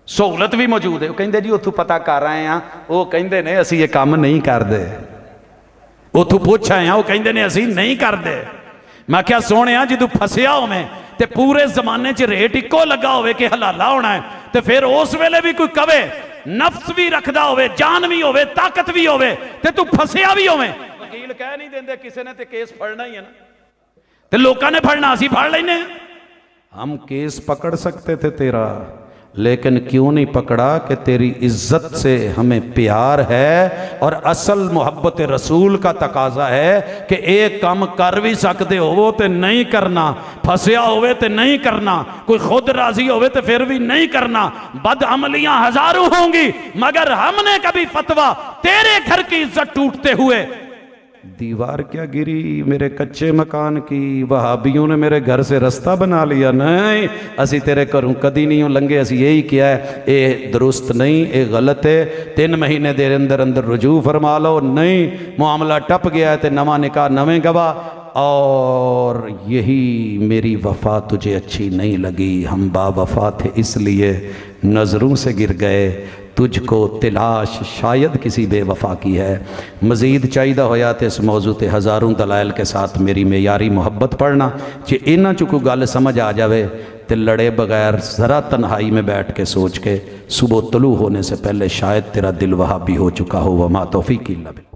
सहूलत भी मौजूद है। कहिंदे जी उत्थों पता कर आए हैं, वो कहिंदे ने असीं ये काम नहीं करदे। उतों पूछ आए, वो कहिंदे ने असीं नहीं करते। मैं क्या सोने जो फसिया होवे ते पूरे जमाने च रेट इको लगा होवे कि हलाला होना है, तो फिर उस वेले भी कोई कवे, नफ्स भी रखदा होवे, जान भी होवे, ताकत भी होवे, ते तू फसिया भी होवे। वकील कह नहीं देंदे किसी ने, ते केस फड़ना ही है ना, ते लोकां ने फड़ना, असीं फड़ लैने। हम केस पकड़ सकते थे तेरा, लेकिन क्यों नहीं पकड़ा कि तेरी इज्जत से हमें प्यार है और असल मोहब्बत रसूल का तकाजा है कि एक काम कर भी सकते हो वो तो नहीं करना, फंसिया होवे तो नहीं करना, कोई खुद राजी होवे तो फिर भी नहीं करना। बदअमलियां हजारों होंगी मगर हमने कभी फतवा तेरे घर की इज्जत टूटते हुए। दीवार क्या गिरी मेरे कच्चे मकान की, वहाबियों ने मेरे घर से रास्ता बना लिया। नहीं, असी तेरे घरों कदी नहीं लंघे, असी यही किया है, ये दुरुस्त नहीं, ये गलत है, 3 महीने दे अंदर अंदर रुजू फरमा लो। नहीं, मामला टप गया है तो नवा निकाह नवें गवाह, और यही मेरी वफा तुझे अच्छी नहीं लगी, हम बावफा थे इसलिए नज़रों से गिर गए, तुझको तलाश शायद किसी बेवफा की है। मज़ीद चाहिदा होया तो इस मौजू ते हज़ारों दलाइल के साथ मेरी मेयारी मुहब्बत पढ़ना। जे इन्हां चों कोई गल समझ आ जावे तो लड़े बगैर ज़रा तन्हाई में बैठ के सोच के सुबह तलू होने से पहले शायद तेरा दिल वहाबी हो चुका हो। वमा तौफीक इल्ला बिल्लाह।